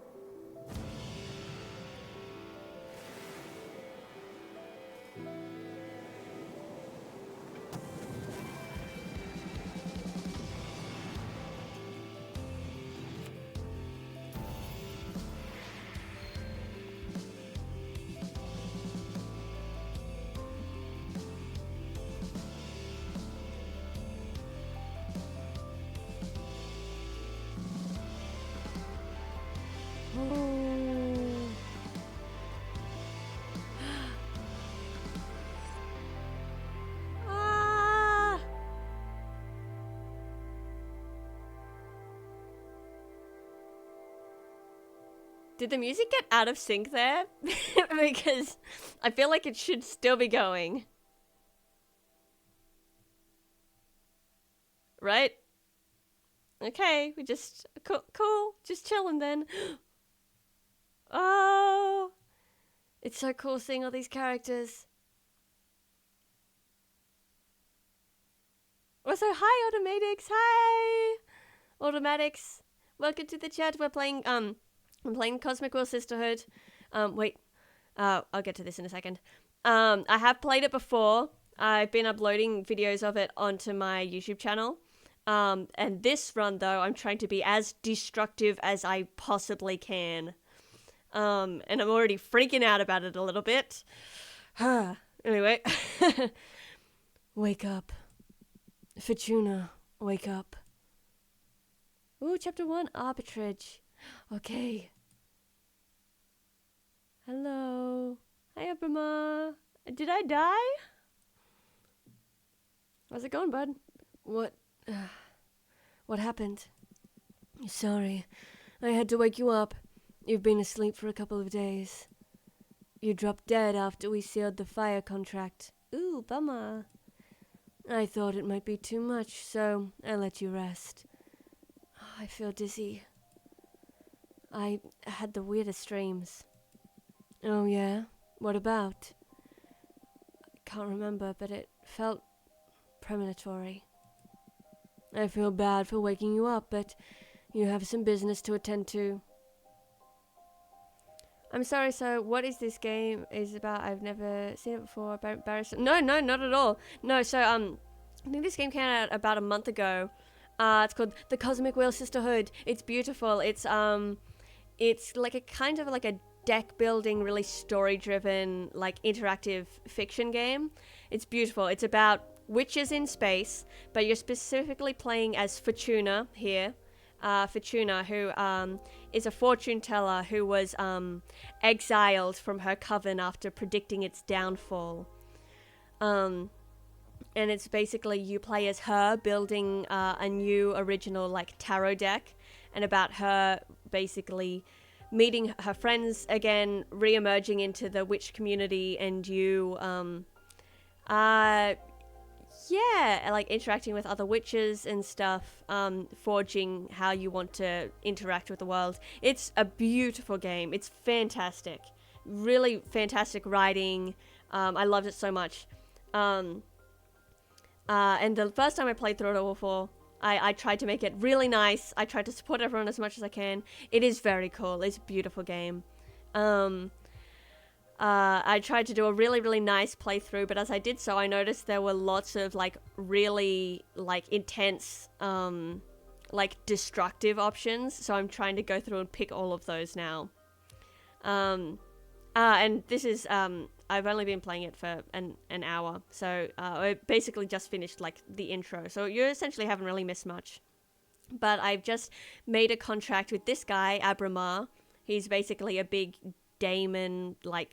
Did the music get out of sync there? Because I feel like it should still be going. Right? Okay, we just... Cool. Just chilling then. Oh! It's so cool seeing all these characters. Also, hi, Automatics! Hi! Automatics. Welcome to the chat. We're playing, I'm playing Cosmic Wheel Sisterhood. Wait. I'll get to this in a second. I have played it before. I've been uploading videos of it onto my YouTube channel. And this run, though, I'm trying to be as destructive as I possibly can. And I'm already freaking out about it a little bit. Anyway. Wake up. Fortuna, wake up. Ooh, chapter 1, arbitrage. Okay. Hello. Hi, Abrama. Did I die? How's it going, bud? What happened? Sorry. I had to wake you up. You've been asleep for a couple of days. You dropped dead after we sealed the fire contract. Ooh, bummer. I thought it might be too much, so I let you rest. I feel dizzy. I had the weirdest dreams. Oh yeah? What about? I can't remember, but it felt premonitory. I feel bad for waking you up, but you have some business to attend to. I'm sorry, so what is this game is about? I've never seen it before. No, not at all. No, so, I think this game came out about a month ago. It's called The Cosmic Wheel Sisterhood. It's beautiful. It's like a kind of like a deck building, really story driven, like interactive fiction game. It's beautiful. It's about witches in space, but you're specifically playing as Fortuna here. Fortuna, who is a fortune teller who was exiled from her coven after predicting its downfall. And it's basically you play as her building a new original like tarot deck, and about her basically meeting her friends again, re-emerging into the witch community, and you like interacting with other witches and stuff, forging how you want to interact with the world. It's a beautiful game. It's fantastic. Really fantastic writing. I loved it so much. And the first time I played through it all before, I tried to make it really nice. I tried to support everyone as much as I can. It is very cool. It's a beautiful game. I tried to do a really, really nice playthrough, but as I did so, I noticed there were lots of, like, really, like, intense, like, destructive options, so I'm trying to go through and pick all of those now. And this is, I've only been playing it for an hour, so I basically just finished, like, the intro, so you essentially haven't really missed much. But I've just made a contract with this guy, Abramar. He's basically a big daemon, like,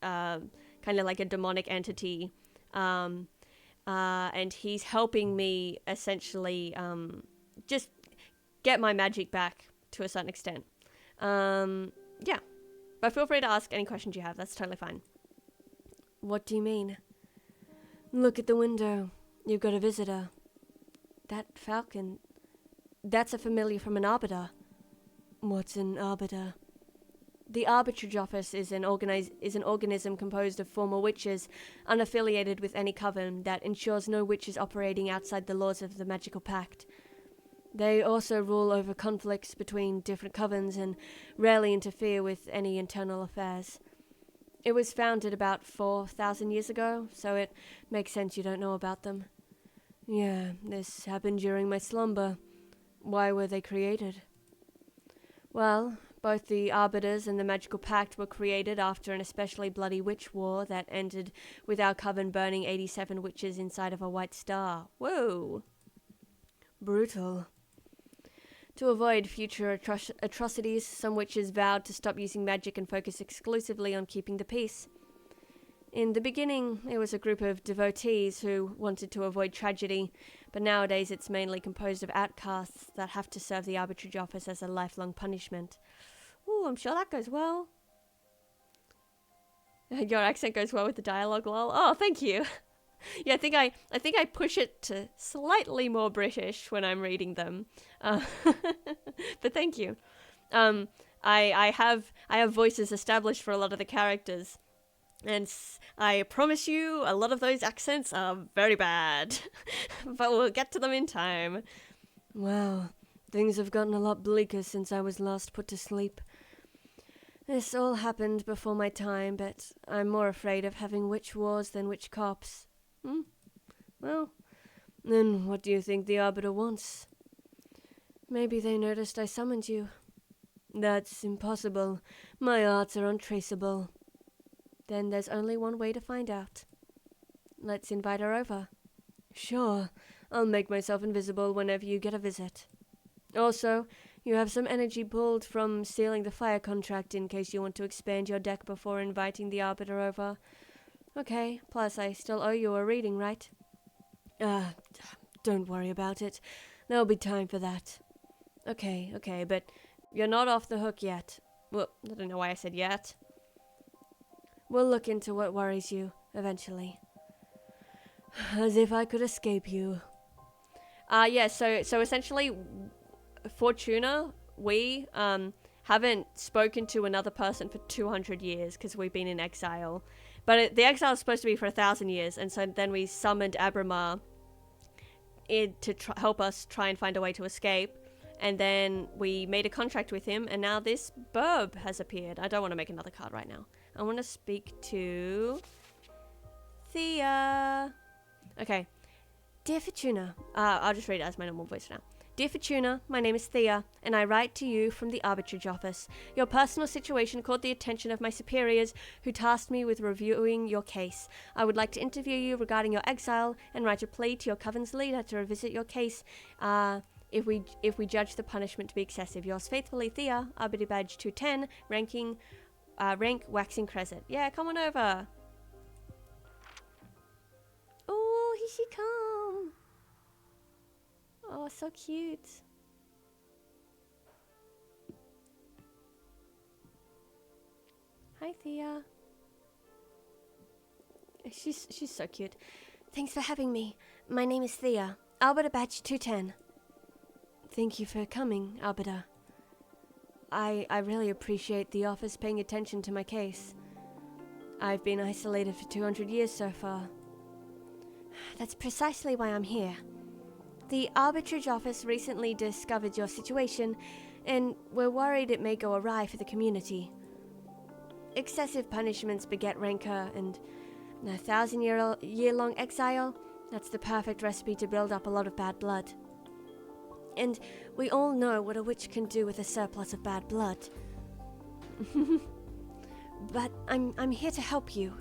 kind of like a demonic entity, and he's helping me essentially just get my magic back to a certain extent. Yeah, but feel free to ask any questions you have. That's totally fine. What do you mean? Look at the window. You've got a visitor. That falcon. That's a familiar from an arbiter. What's an arbiter? The Arbitrage Office is an organism composed of former witches, unaffiliated with any coven, that ensures no witches operating outside the laws of the Magical Pact. They also rule over conflicts between different covens and rarely interfere with any internal affairs. It was founded about 4,000 years ago, so it makes sense you don't know about them. Yeah, this happened during my slumber. Why were they created? Well, both the Arbiters and the Magical Pact were created after an especially bloody witch war that ended with our coven burning 87 witches inside of a white star. Whoa! Brutal. To avoid future atrocities, some witches vowed to stop using magic and focus exclusively on keeping the peace. In the beginning, it was a group of devotees who wanted to avoid tragedy, but nowadays it's mainly composed of outcasts that have to serve the Arbitrage Office as a lifelong punishment. Ooh, I'm sure that goes well. Your accent goes well with the dialogue, lol. Oh, thank you. Yeah, I think I push it to slightly more British when I'm reading them. But thank you. I have voices established for a lot of the characters, and I promise you a lot of those accents are very bad. But we'll get to them in time. Wow, things have gotten a lot bleaker since I was last put to sleep. This all happened before my time, but I'm more afraid of having witch wars than witch cops. Well, then what do you think the Arbiter wants? Maybe they noticed I summoned you. That's impossible. My arts are untraceable. Then there's only one way to find out. Let's invite her over. Sure, I'll make myself invisible whenever you get a visit. Also, you have some energy pulled from sealing the fire contract in case you want to expand your deck before inviting the Arbiter over. Okay, plus I still owe you a reading, right? Don't worry about it. There'll be time for that. Okay, but you're not off the hook yet. Well, I don't know why I said yet. We'll look into what worries you, eventually. As if I could escape you. So essentially, Fortuna, we, haven't spoken to another person for 200 years because we've been in exile. But the exile is supposed to be for 1,000 years, and so then we summoned Abramar to help us try and find a way to escape. And then we made a contract with him, and now this burb has appeared. I don't want to make another card right now. I want to speak to Thea. Okay. Dear Fortuna, I'll just read it as my normal voice now. Dear Fortuna, my name is Thea, and I write to you from the Arbitrage Office. Your personal situation caught the attention of my superiors, who tasked me with reviewing your case. I would like to interview you regarding your exile and write a plea to your Coven's leader to revisit your case if we judge the punishment to be excessive. Yours faithfully, Thea, Arbiter Badge 210, rank Waxing Crescent. Yeah, come on over. Oh, here she come. Oh, so cute. Hi, Thea. She's so cute. Thanks for having me. My name is Thea, Arbiter Badge 210. Thank you for coming, Arbiter. I really appreciate the office paying attention to my case. I've been isolated for 200 years so far. That's precisely why I'm here. The Arbitrage Office recently discovered your situation, and we're worried it may go awry for the community. Excessive punishments beget rancor, and a 1,000-year-long exile, that's the perfect recipe to build up a lot of bad blood. And we all know what a witch can do with a surplus of bad blood. But I'm here to help you.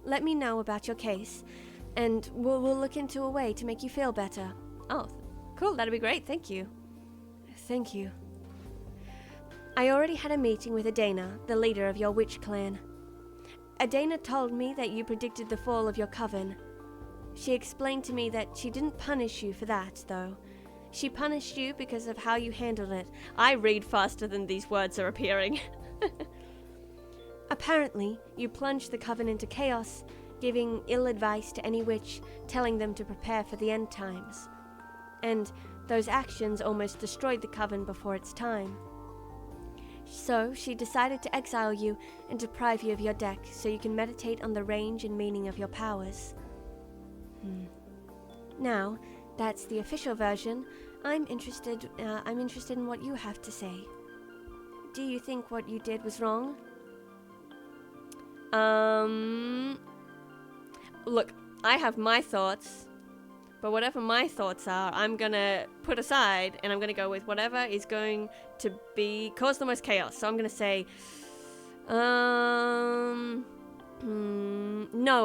Let me know about your case, and we'll look into a way to make you feel better. Oh, cool, that'd be great, thank you. Thank you. I already had a meeting with Adana, the leader of your witch clan. Adana told me that you predicted the fall of your coven. She explained to me that she didn't punish you for that, though. She punished you because of how you handled it. I read faster than these words are appearing. Apparently, you plunged the coven into chaos, giving ill advice to any witch, telling them to prepare for the end times. And those actions almost destroyed the coven before its time. So she decided to exile you and deprive you of your deck so you can meditate on the range and meaning of your powers. Now, that's the official version. I'm interested in what you have to say. Do you think what you did was wrong? Look, I have my thoughts, but whatever my thoughts are, I'm gonna put aside, and I'm gonna go with whatever is going to cause the most chaos. So I'm gonna say, no,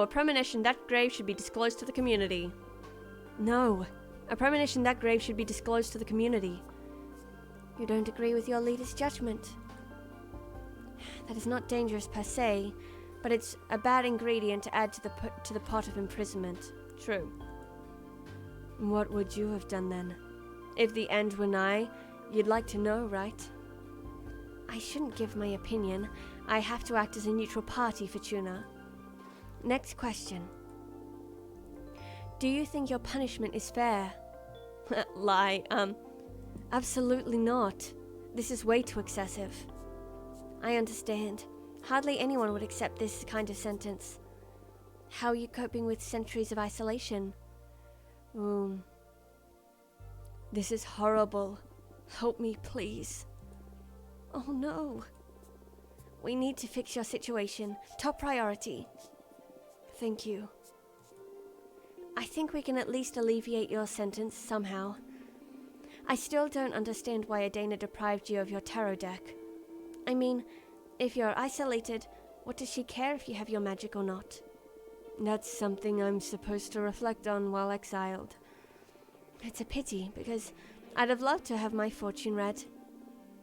a premonition that grave should be disclosed to the community. No, a premonition that grave should be disclosed to the community. You don't agree with your leader's judgment. That is not dangerous per se, but it's a bad ingredient to add to the pot of imprisonment. True. What would you have done then? If the end were nigh, you'd like to know, right? I shouldn't give my opinion. I have to act as a neutral party, Fortuna. Next question. Do you think your punishment is fair? Lie. Absolutely not. This is way too excessive. I understand. Hardly anyone would accept this kind of sentence. How are you coping with centuries of isolation? This is horrible. Help me, please. Oh no. We need to fix your situation. Top priority. Thank you. I think we can at least alleviate your sentence somehow. I still don't understand why Adana deprived you of your tarot deck. I mean, if you're isolated, what does she care if you have your magic or not? That's something I'm supposed to reflect on while exiled. It's a pity, because I'd have loved to have my fortune read.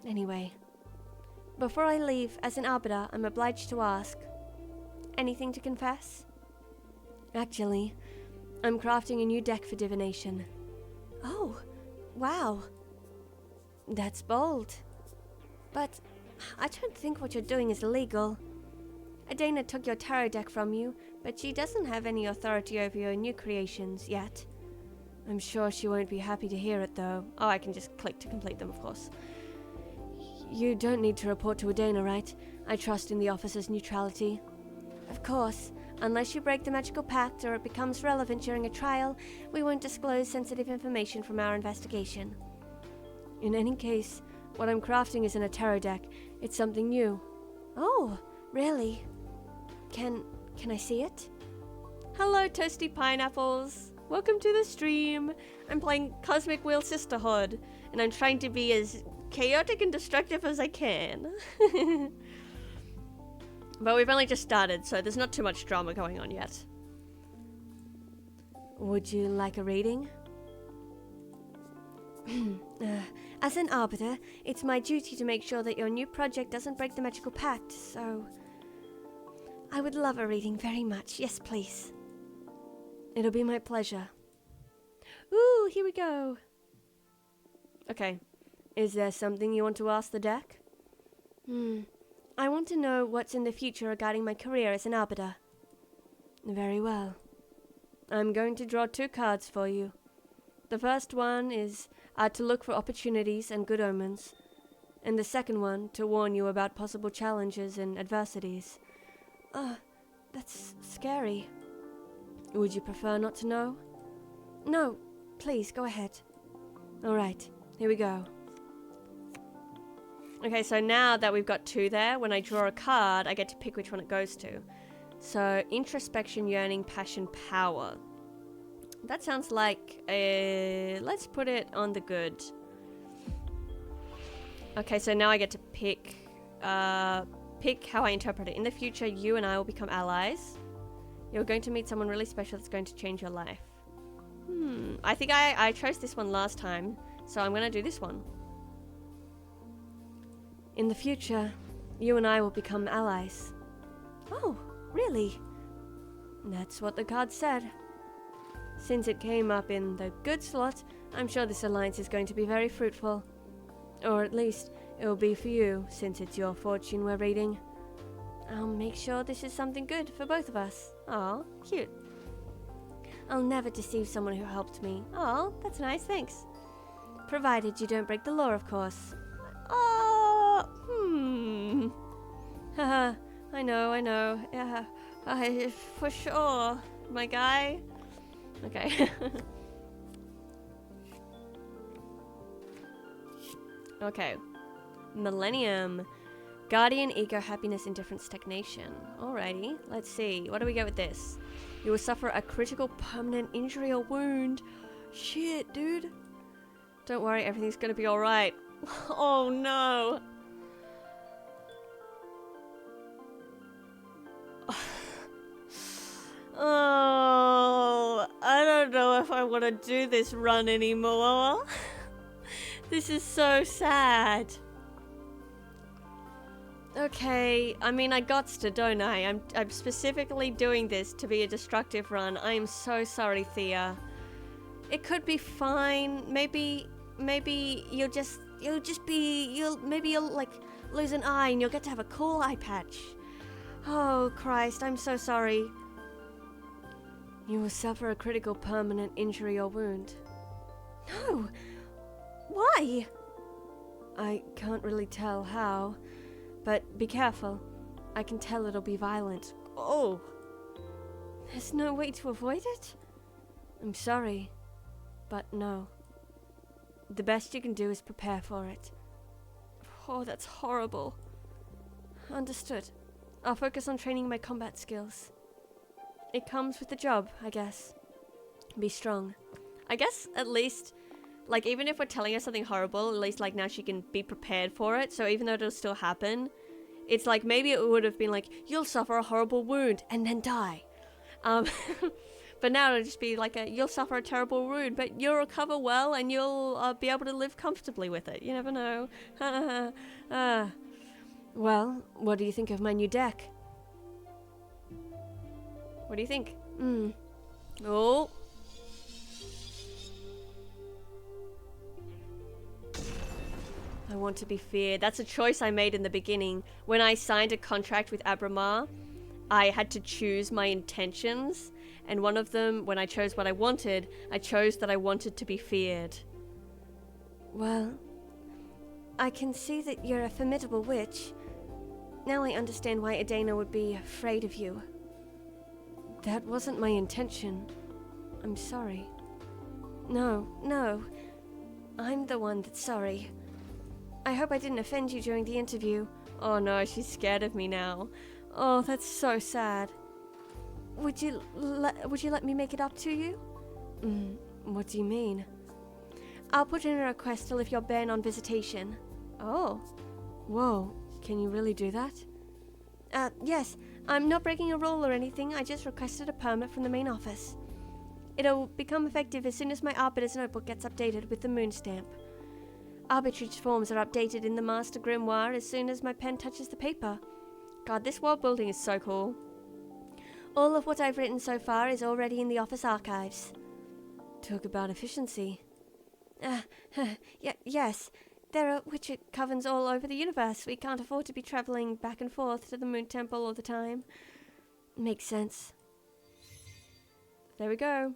Anyway, before I leave, as an arbiter, I'm obliged to ask. Anything to confess? Actually, I'm crafting a new deck for divination. Oh, wow. That's bold. But I don't think what you're doing is illegal. Adana took your tarot deck from you, but she doesn't have any authority over your new creations yet. I'm sure she won't be happy to hear it, though. Oh, I can just click to complete them, of course. You don't need to report to Adana, right? I trust in the officer's neutrality. Of course. Unless you break the magical pact or it becomes relevant during a trial, we won't disclose sensitive information from our investigation. In any case, what I'm crafting isn't a tarot deck. It's something new. Oh, really? Can I see it? Hello, toasty pineapples. Welcome to the stream. I'm playing Cosmic Wheel Sisterhood, and I'm trying to be as chaotic and destructive as I can. But we've only just started, so there's not too much drama going on yet. Would you like a reading? As an arbiter, it's my duty to make sure that your new project doesn't break the magical pact, so... I would love a reading very much. Yes, please. It'll be my pleasure. Ooh, here we go. Okay. Is there something you want to ask the deck? I want to know what's in the future regarding my career as an arbiter. Very well. I'm going to draw 2 cards for you. The first one is to look for opportunities and good omens, and the second one to warn you about possible challenges and adversities. That's scary. Would you prefer not to know? No, please, go ahead. Alright, here we go. Okay, so now that we've got 2 there, when I draw a card, I get to pick which one it goes to. So, introspection, yearning, passion, power. That sounds like a... Let's put it on the good. Okay, so now I get to pick how I interpret it. In the future, you and I will become allies. You're going to meet someone really special that's going to change your life. I think I chose this one last time, so I'm going to do this one. In the future, you and I will become allies. Oh, really? That's what the card said. Since it came up in the good slot, I'm sure this alliance is going to be very fruitful. Or at least, it will be for you, since it's your fortune we're reading. I'll make sure this is something good for both of us. Aw, cute. I'll never deceive someone who helped me. Aw, that's nice, thanks. Provided you don't break the law, of course. Haha, I know. Yeah, for sure, my guy. Okay. Okay. Millennium. Guardian, ego, happiness, indifference, stagnation. Alrighty, let's see. What do we get with this? You will suffer a critical permanent injury or wound. Shit, dude. Don't worry, everything's gonna be alright. Oh no. Oh, I don't know if I want to do this run anymore. This is so sad. Okay, I mean I gots to, don't I? I'm specifically doing this to be a destructive run. I am so sorry, Thea. It could be fine. Maybe you'll like lose an eye and you'll get to have a cool eye patch. Oh Christ, I'm so sorry. You will suffer a critical permanent injury or wound. No! Why? I can't really tell how, but be careful. I can tell it'll be violent. Oh! There's no way to avoid it? I'm sorry, but no. The best you can do is prepare for it. Oh, that's horrible. Understood. I'll focus on training my combat skills. It comes with the job, I guess. Be strong. I guess at least, like, even if we're telling her something horrible, at least, like, now she can be prepared for it. So even though it'll still happen, it's like, maybe it would have been like, you'll suffer a horrible wound and then die. But now it'll just be like you'll suffer a terrible wound, but you'll recover well and you'll be able to live comfortably with it. You never know. Well, what do you think of my new deck? What do you think? Oh. I want to be feared. That's a choice I made in the beginning. When I signed a contract with Abramar, I had to choose my intentions. And one of them, when I chose what I chose that I wanted to be feared. Well, I can see that you're a formidable witch. Now I understand why Adana would be afraid of you. That wasn't my intention. I'm sorry. No. I'm the one that's sorry. I hope I didn't offend you during the interview. Oh no, she's scared of me now. Oh, that's so sad. Would you let me make it up to you? What do you mean? I'll put in a request to lift your ban on visitation. Oh. Whoa, can you really do that? Yes. I'm not breaking a rule or anything. I just requested a permit from the main office. It'll become effective as soon as my Arbiter's notebook gets updated with the moon stamp. Arbitrage forms are updated in the Master Grimoire as soon as my pen touches the paper. God, this world building is so cool. All of what I've written so far is already in the office archives. Talk about efficiency. Yes. There are witch covens all over the universe. We can't afford to be traveling back and forth to the Moon Temple all the time. Makes sense. There we go.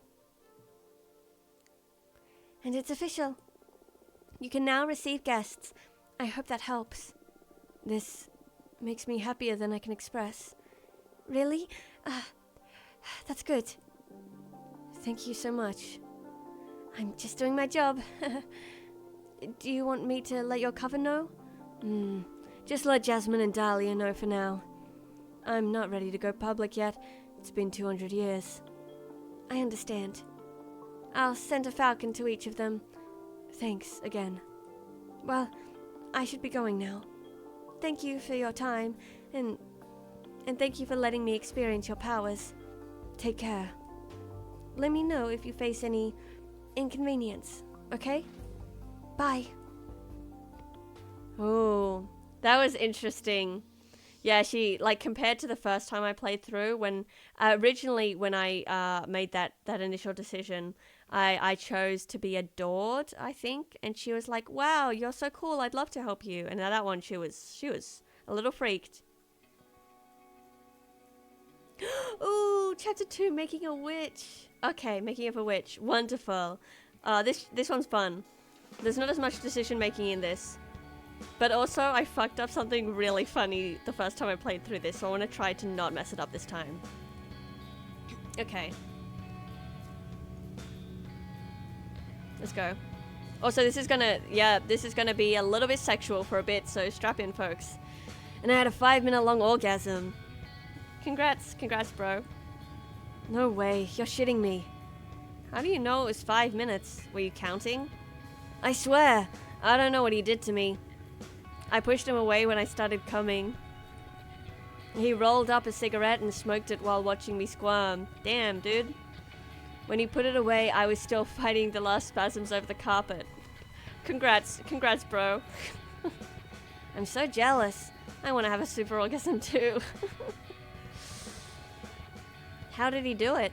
And it's official. You can now receive guests. I hope that helps. This makes me happier than I can express. Really? That's good. Thank you so much. I'm just doing my job. Do you want me to let your coven know? Just let Jasmine and Dahlia know for now. I'm not ready to go public yet. It's been 200 years. I understand. I'll send a falcon to each of them. Thanks again. Well, I should be going now. Thank you for your time, and thank you for letting me experience your powers. Take care. Let me know if you face any inconvenience, okay? Bye. Oh, that was interesting. Yeah, she, like, compared to the first time I played through, when originally when I made that initial decision, I chose to be adored, I think, and she was like, "Wow, you're so cool. I'd love to help you." And now that one, she was a little freaked. Ooh, chapter 2, making a witch. Okay, making of a witch. Wonderful. This one's fun. There's not as much decision making in this. But also, I fucked up something really funny the first time I played through this, so I want to try to not mess it up this time. Okay. Let's go. Also, this is gonna be a little bit sexual for a bit, so strap in, folks. And I had a 5-minute long orgasm. Congrats, bro. No way, you're shitting me. How do you know it was 5 minutes? Were you counting? I swear, I don't know what he did to me. I pushed him away when I started coming. He rolled up a cigarette and smoked it while watching me squirm. Damn, dude. When he put it away, I was still fighting the last spasms over the carpet. Congrats, bro. I'm so jealous. I want to have a super orgasm too. How did he do it?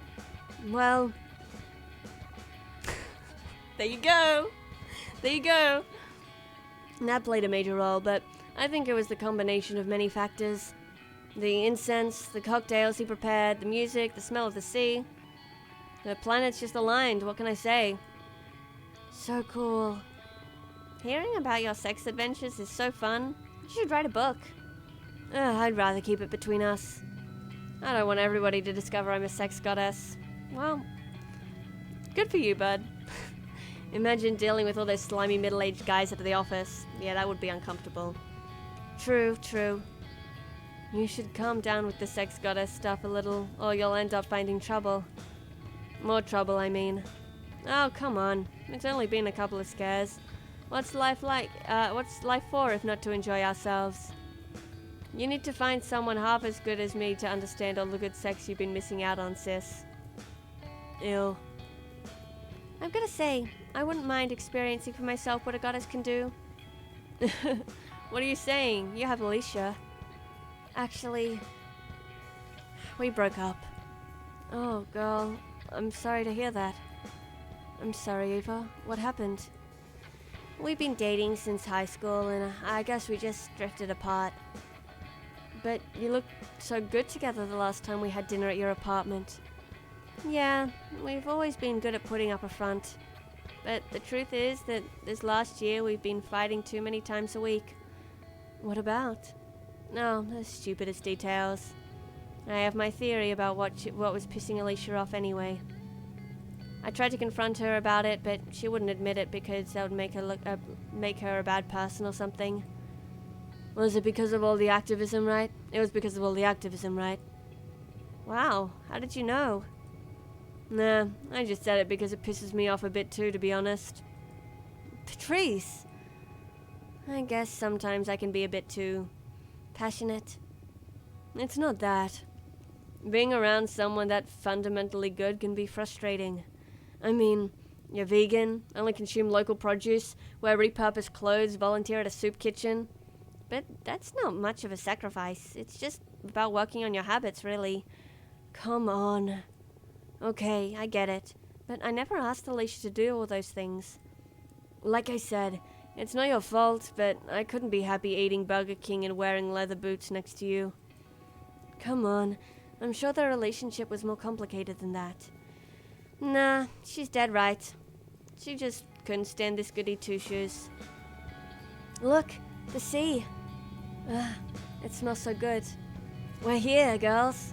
Well... There you go. That played a major role, but I think it was the combination of many factors. The incense, the cocktails he prepared, the music, the smell of the sea. The planets just aligned, what can I say? So cool. Hearing about your sex adventures is so fun. You should write a book. I'd rather keep it between us. I don't want everybody to discover I'm a sex goddess. Well, good for you, bud. Imagine dealing with all those slimy middle-aged guys at the office. Yeah, that would be uncomfortable. True. You should calm down with the sex goddess stuff a little, or you'll end up finding trouble. More trouble, I mean. Oh, come on. It's only been a couple of scares. What's life like? What's life for if not to enjoy ourselves? You need to find someone half as good as me to understand all the good sex you've been missing out on, sis. Ew. I've got to say, I wouldn't mind experiencing for myself what a goddess can do. What are you saying? You have Alicia. Actually, we broke up. Oh, girl, I'm sorry to hear that. I'm sorry, Eva. What happened? We've been dating since high school, and I guess we just drifted apart. But you looked so good together the last time we had dinner at your apartment. Yeah, we've always been good at putting up a front. But the truth is that this last year we've been fighting too many times a week. What about? No, the stupidest details. I have my theory about what was pissing Alicia off anyway. I tried to confront her about it, but she wouldn't admit it because that would make her a bad person or something. Was it because of all the activism, right? It was because of all the activism, right? Wow, how did you know? Nah, I just said it because it pisses me off a bit too, to be honest. Patrice! I guess sometimes I can be a bit too passionate. It's not that. Being around someone that fundamentally good can be frustrating. I mean, you're vegan, only consume local produce, wear repurposed clothes, volunteer at a soup kitchen. But that's not much of a sacrifice. It's just about working on your habits, really. Come on. Okay, I get it. But I never asked Alicia to do all those things. Like I said, it's not your fault, but I couldn't be happy eating Burger King and wearing leather boots next to you. Come on. I'm sure their relationship was more complicated than that. Nah, she's dead right. She just couldn't stand this goody two-shoes. Look, the sea. It smells so good. We're here, girls.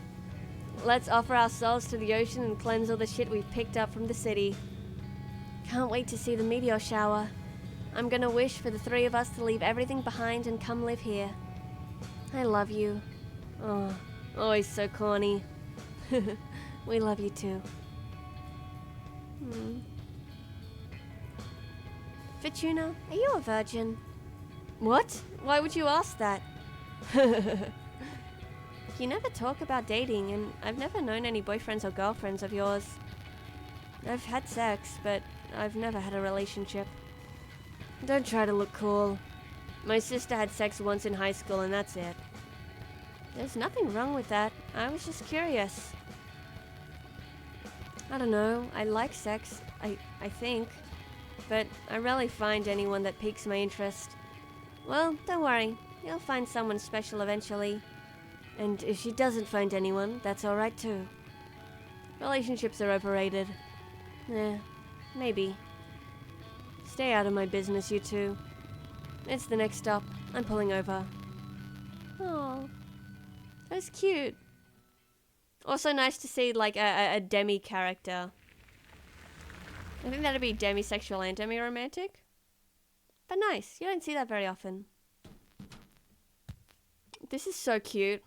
Let's offer ourselves to the ocean and cleanse all the shit we've picked up from the city. Can't wait to see the meteor shower. I'm gonna wish for the three of us to leave everything behind and come live here. I love you. Oh, always so corny. We love you too. Fortuna, are you a virgin? What? Why would you ask that? You never talk about dating, and I've never known any boyfriends or girlfriends of yours. I've had sex, but I've never had a relationship. Don't try to look cool. My sister had sex once in high school, and that's it. There's nothing wrong with that. I was just curious. I don't know. I like sex, I think. But I rarely find anyone that piques my interest. Well, don't worry. You'll find someone special eventually. And if she doesn't find anyone, that's alright too. Relationships are overrated. Maybe. Stay out of my business, you two. It's the next stop. I'm pulling over. Oh, that's cute. Also nice to see, like, a demi character. I think that'd be demisexual and demi-romantic. But nice. You don't see that very often. This is so cute.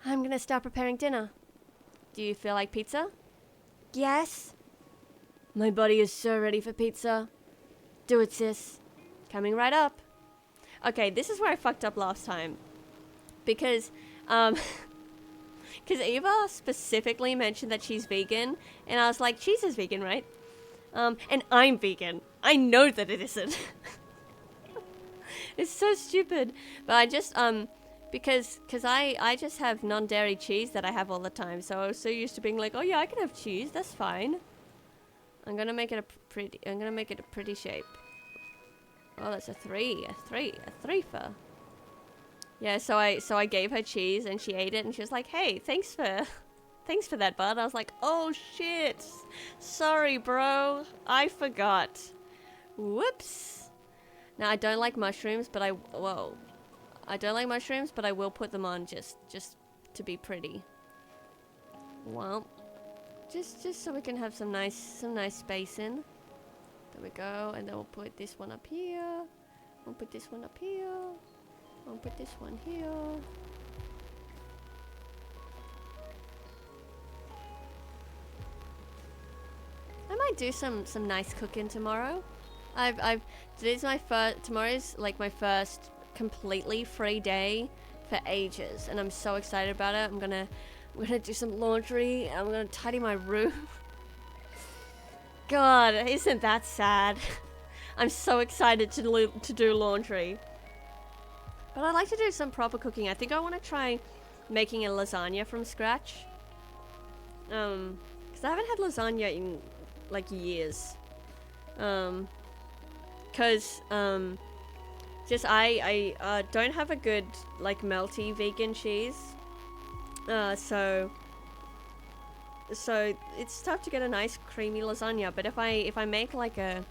I'm gonna start preparing dinner. Do you feel like pizza? Yes. My body is so ready for pizza. Do it, sis. Coming right up. Okay, this is where I fucked up last time. Because Eva specifically mentioned that she's vegan, and I was like, cheese is vegan, right? And I'm vegan. I know that it isn't. It's so stupid. But I just, because I just have non-dairy cheese that I have all the time, so I was so used to being like, oh yeah, I can have cheese, that's fine. I'm gonna make it a pretty shape. Oh, that's a threefer. Yeah, so I gave her cheese and she ate it and she was like, hey, thanks for that, bud. I was like, oh shit, sorry, bro, I forgot. Whoops. Now I don't like mushrooms, but I don't like mushrooms, but I will put them on just to be pretty. Well, just so we can have some nice spacing. There we go, and then we'll put this one up here. We'll put this one up here. We'll put this one here. I might do some nice cooking tomorrow. Tomorrow's like my first completely free day for ages, and I'm so excited about it. I'm gonna do some laundry. I'm gonna tidy my room. God, isn't that sad? I'm so excited to do laundry. But I'd like to do some proper cooking. I think I want to try making a lasagna from scratch. Because I haven't had lasagna in like years. Because just I don't have a good like melty vegan cheese. So So it's tough to get a nice creamy lasagna, but if I make like a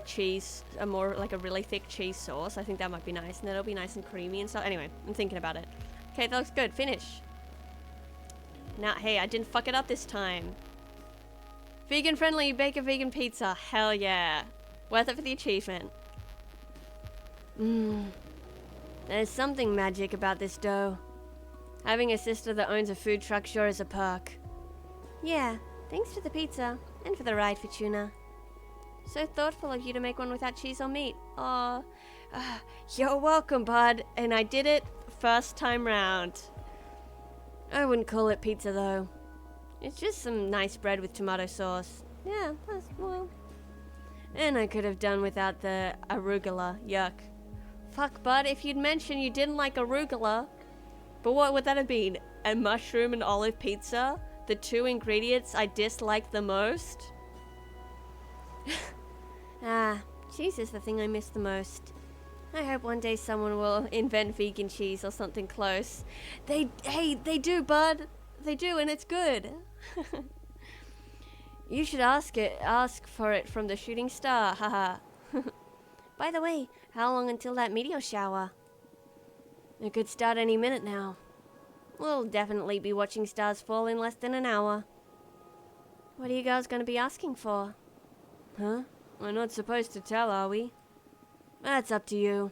cheese, a more like a really thick cheese sauce, I think that might be nice, and then it'll be nice and creamy and stuff. Anyway, I'm thinking about it. Okay, that looks good. Finish. Now, hey, I didn't fuck it up this time. Vegan friendly, bake a vegan pizza. Hell yeah. Worth it for the achievement. There's something magic about this dough. Having a sister that owns a food truck sure is a perk. Yeah, thanks for the pizza, and for the ride, Fortuna. So thoughtful of you to make one without cheese or meat. Aw. You're welcome, bud. And I did it first time round. I wouldn't call it pizza, though. It's just some nice bread with tomato sauce. Yeah, that's, well... And I could have done without the arugula. Yuck. Fuck, bud, if you'd mentioned you didn't like arugula... But what would that have been? A mushroom and olive pizza? The two ingredients I dislike the most? Cheese is the thing I miss the most. I hope one day someone will invent vegan cheese or something close. They do, bud. They do, and it's good. You should ask for it from the shooting star, haha. By the way, how long until that meteor shower? It could start any minute now. We'll definitely be watching stars fall in less than an hour. What are you girls going to be asking for? Huh? We're not supposed to tell, are we? That's up to you.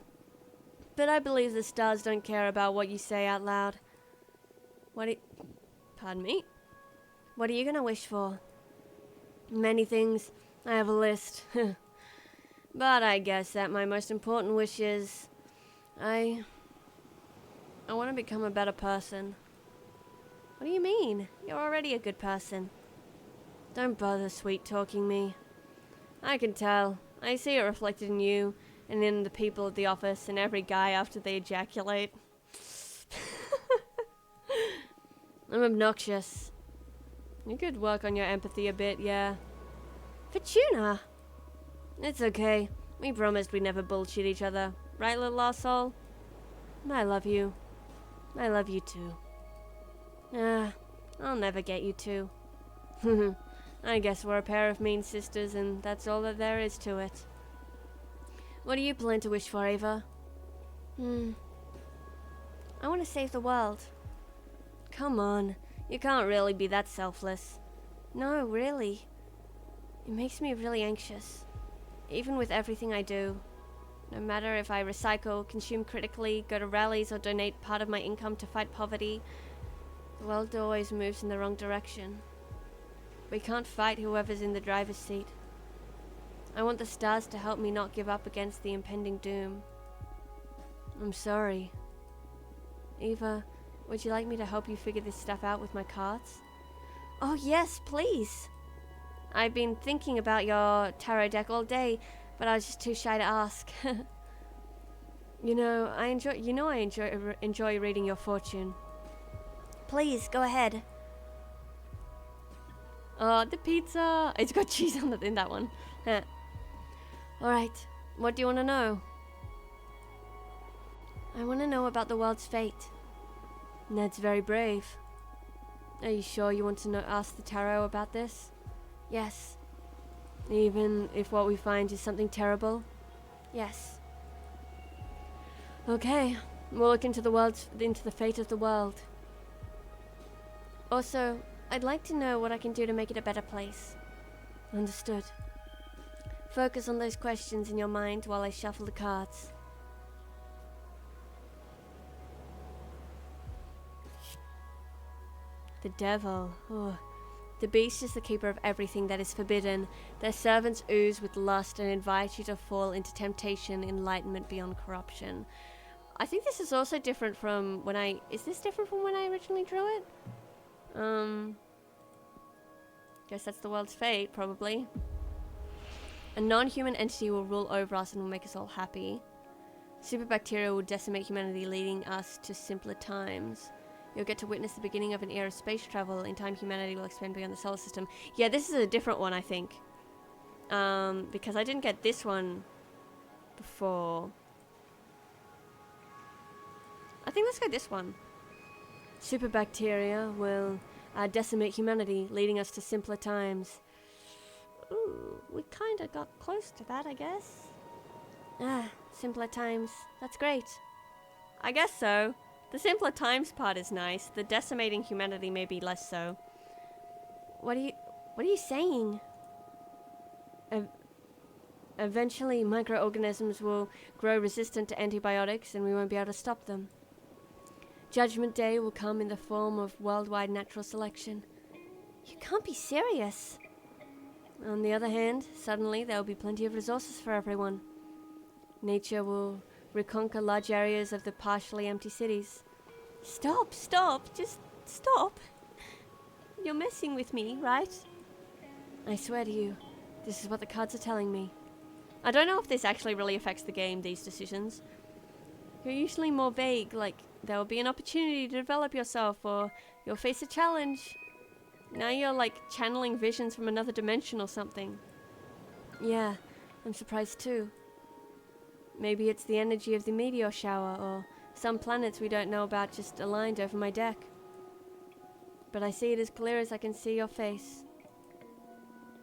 But I believe the stars don't care about what you say out loud. Pardon me? What are you going to wish for? Many things. I have a list. But I guess that my most important wish is... I want to become a better person. What do you mean? You're already a good person. Don't bother sweet-talking me. I can tell. I see it reflected in you, and in the people at the office, and every guy after they ejaculate. I'm obnoxious. You could work on your empathy a bit, yeah. Fortuna! It's okay. We promised we'd never bullshit each other. Right, little arsehole? I love you. I love you too. I'll never get you two. I guess we're a pair of mean sisters, and that's all that there is to it. What do you plan to wish for, Ava? I want to save the world. Come on, you can't really be that selfless. No, really. It makes me really anxious. Even with everything I do. No matter if I recycle, consume critically, go to rallies, or donate part of my income to fight poverty, the world always moves in the wrong direction. We can't fight whoever's in the driver's seat. I want the stars to help me not give up against the impending doom. I'm sorry. Eva, would you like me to help you figure this stuff out with my cards? Oh yes, please! I've been thinking about your tarot deck all day, but I was just too shy to ask. I enjoy reading your fortune. Please, go ahead. Oh, the pizza! It's got cheese on it in that one. Alright, what do you want to know? I want to know about the world's fate. Ned's very brave. Are you sure you want to ask the tarot about this? Yes. Even if what we find is something terrible? Yes. Okay, we'll look into the fate of the world. Also, I'd like to know what I can do to make it a better place. Understood. Focus on those questions in your mind while I shuffle the cards. The devil. Oh. The beast is the keeper of everything that is forbidden. Their servants ooze with lust and invite you to fall into temptation, enlightenment beyond corruption. I think this is also different from when I... Is this different from when I originally drew it? Guess that's the world's fate, probably. A non-human entity will rule over us and will make us all happy. Superbacteria will decimate humanity, leading us to simpler times. You'll get to witness the beginning of an era of space travel. In time, humanity will expand beyond the solar system. Yeah, this is a different one, I think. Because I didn't get this one before. I think let's go this one. Superbacteria will decimate humanity, leading us to simpler times. Ooh, we kinda got close to that, I guess. Simpler times. That's great. I guess so. The simpler times part is nice. The decimating humanity may be less so. What are you saying? Eventually, microorganisms will grow resistant to antibiotics and we won't be able to stop them. Judgment Day will come in the form of worldwide natural selection. You can't be serious. On the other hand, suddenly there will be plenty of resources for everyone. Nature will reconquer large areas of the partially empty cities. Stop, just stop. You're messing with me, right? I swear to you, this is what the cards are telling me. I don't know if this actually really affects the game, these decisions. You're usually more vague, like there will be an opportunity to develop yourself or you'll face a challenge. Now you're like channeling visions from another dimension or something. Yeah, I'm surprised too. Maybe it's the energy of the meteor shower or some planets we don't know about just aligned over my deck. But I see it as clear as I can see your face.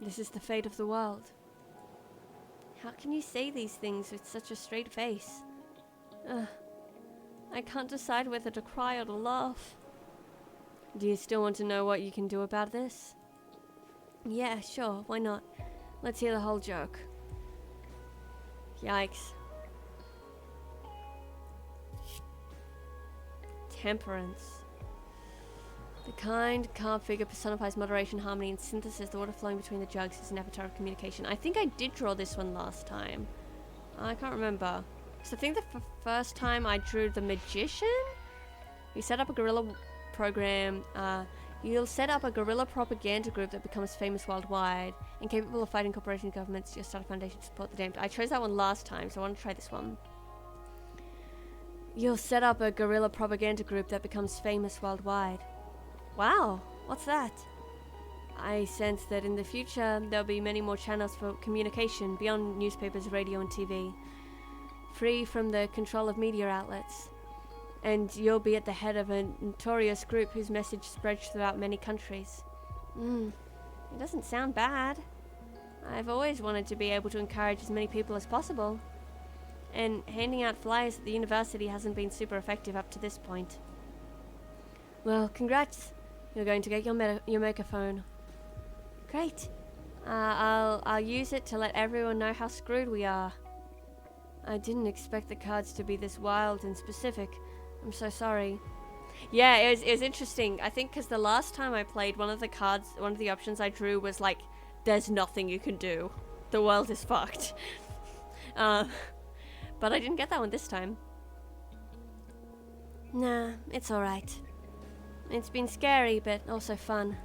This is the fate of the world. How can you say these things with such a straight face? I can't decide whether to cry or to laugh. Do you still want to know what you can do about this? Yeah, sure, why not? Let's hear the whole joke. Yikes. Temperance. The kind, carved figure personifies moderation, harmony, and synthesis. The water flowing between the jugs is an avatar of communication. I think I did draw this one last time. I can't remember. So I think the first time I drew the magician. You set up a guerrilla program. You'll set up a guerrilla propaganda group that becomes famous worldwide, incapable of fighting corporation governments. You'll start a foundation to support the damned. I chose that one last time, so I want to try this one. You'll set up a guerrilla propaganda group that becomes famous worldwide. Wow, what's that? I sense that in the future there'll be many more channels for communication beyond newspapers, radio, and TV, free from the control of media outlets. And you'll be at the head of a notorious group whose message spreads throughout many countries. It doesn't sound bad. I've always wanted to be able to encourage as many people as possible. And handing out flyers at the university hasn't been super effective up to this point. Well, congrats. You're going to get your megaphone. Great. I'll use it to let everyone know how screwed we are. I didn't expect the cards to be this wild and specific. I'm so sorry. Yeah, it was interesting. I think because the last time I played, one of the options I drew was like, there's nothing you can do. The world is fucked. But I didn't get that one this time. Nah, it's alright. It's been scary, but also fun.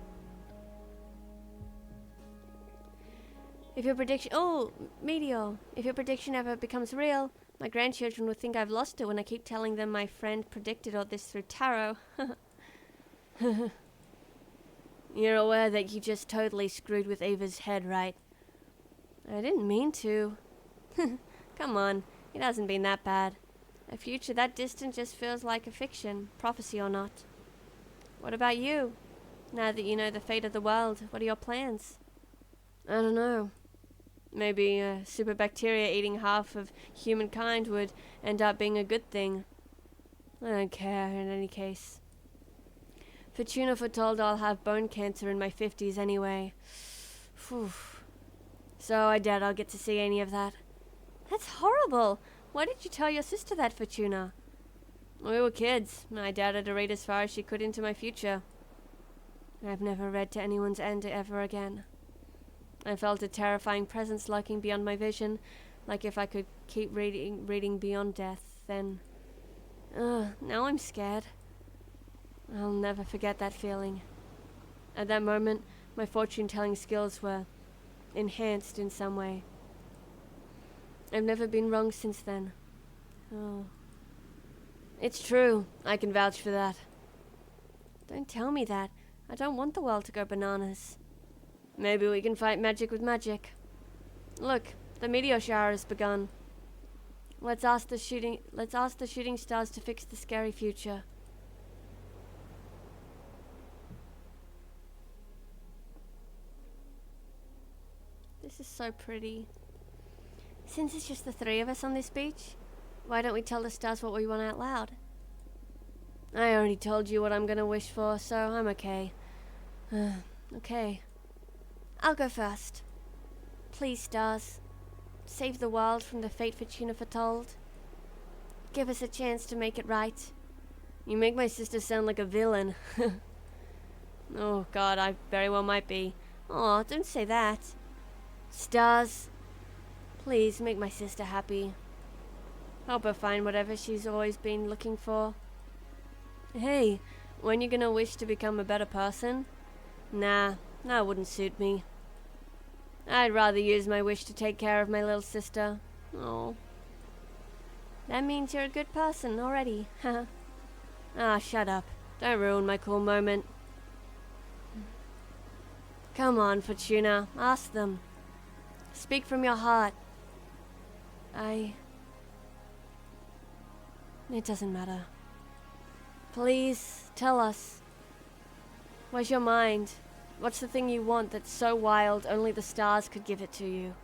If your prediction... Oh, Meteor. If your prediction ever becomes real, my grandchildren will think I've lost it when I keep telling them my friend predicted all this through tarot. You're aware that you just totally screwed with Ava's head, right? I didn't mean to. Come on, it hasn't been that bad. A future that distant just feels like a fiction, prophecy or not. What about you? Now that you know the fate of the world, what are your plans? I don't know. Maybe super bacteria eating half of humankind would end up being a good thing. I don't care in any case. Fortuna foretold I'll have bone cancer in my 50s anyway. Phew. So I doubt I'll get to see any of that. That's horrible. Why did you tell your sister that, Fortuna? We were kids. I doubted to read as far as she could into my future. I've never read to anyone's end ever again. I felt a terrifying presence lurking beyond my vision, like if I could keep reading beyond death, then... now I'm scared. I'll never forget that feeling. At that moment, my fortune-telling skills were enhanced in some way. I've never been wrong since then. Oh. It's true. I can vouch for that. Don't tell me that. I don't want the world to go bananas. Maybe we can fight magic with magic. Look, the meteor shower has begun. Let's ask the shooting stars to fix the scary future. This is so pretty. Since it's just the three of us on this beach, why don't we tell the stars what we want out loud? I already told you what I'm gonna wish for, so I'm okay. Okay. I'll go first. Please, stars, save the world from the fate Fortuna foretold. Give us a chance to make it right. You make my sister sound like a villain. Oh god, I very well might be. Aw, don't say that. Stars, please make my sister happy. Help her find whatever she's always been looking for. Hey, when you gonna wish to become a better person? Nah, that wouldn't suit me. I'd rather use my wish to take care of my little sister. Oh. That means you're a good person already, haha. Ah, shut up. Don't ruin my cool moment. Come on, Fortuna, ask them. Speak from your heart. It doesn't matter. Please, tell us. Where's your mind? What's the thing you want that's so wild only the stars could give it to you?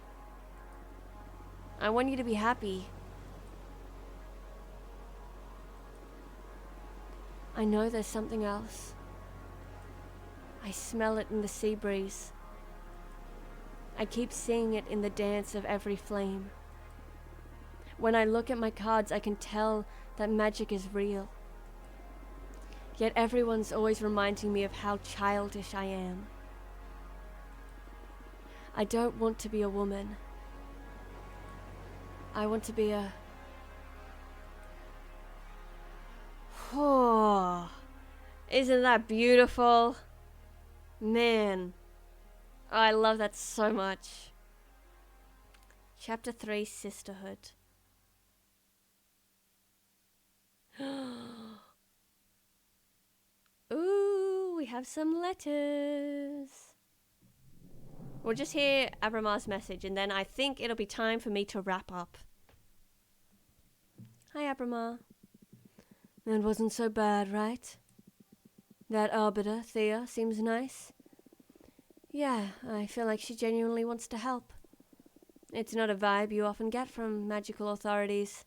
I want you to be happy. I know there's something else. I smell it in the sea breeze. I keep seeing it in the dance of every flame. When I look at my cards, I can tell that magic is real. Yet everyone's always reminding me of how childish I am. I don't want to be a woman. I want to be a... Oh, isn't that beautiful? Man, I love that so much. Chapter 3, Sisterhood. Ooh, we have some letters. We'll just hear Abramar's message and then I think it'll be time for me to wrap up. Hi, Abramar. That wasn't so bad, right? That arbiter, Thea, seems nice. Yeah, I feel like she genuinely wants to help. It's not a vibe you often get from magical authorities.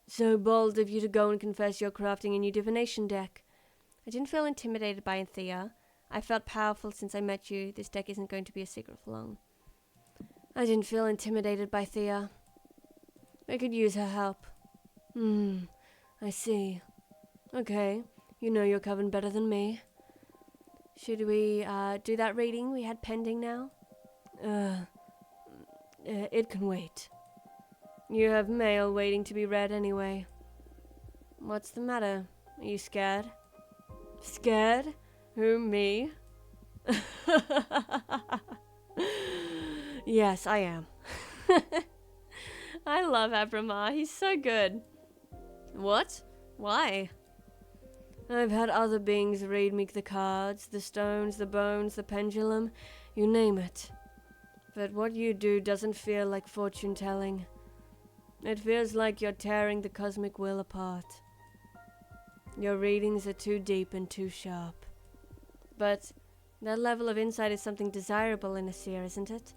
So bold of you to go and confess you're crafting a new divination deck. I didn't feel intimidated by Thea. I felt powerful since I met you. This deck isn't going to be a secret for long. I didn't feel intimidated by Thea. I could use her help. I see. Okay, you know your coven better than me. Should we do that reading we had pending now? It can wait. You have mail waiting to be read anyway. What's the matter? Are you scared? Scared? Who, me? Yes, I am. I love Abramar. He's so good. What? Why? I've had other beings read me the cards, the stones, the bones, the pendulum, you name it. But what you do doesn't feel like fortune-telling. It feels like you're tearing the cosmic wheel apart. Your readings are too deep and too sharp. But that level of insight is something desirable in a seer, isn't it?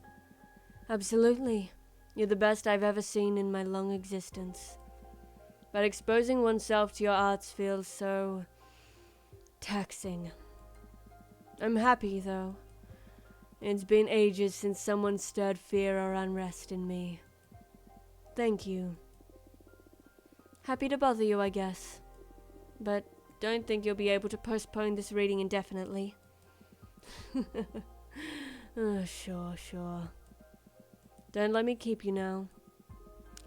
Absolutely. You're the best I've ever seen in my long existence. But exposing oneself to your arts feels so... taxing. I'm happy, though. It's been ages since someone stirred fear or unrest in me. Thank you. Happy to bother you, I guess. But don't think you'll be able to postpone this reading indefinitely. Sure. Don't let me keep you now.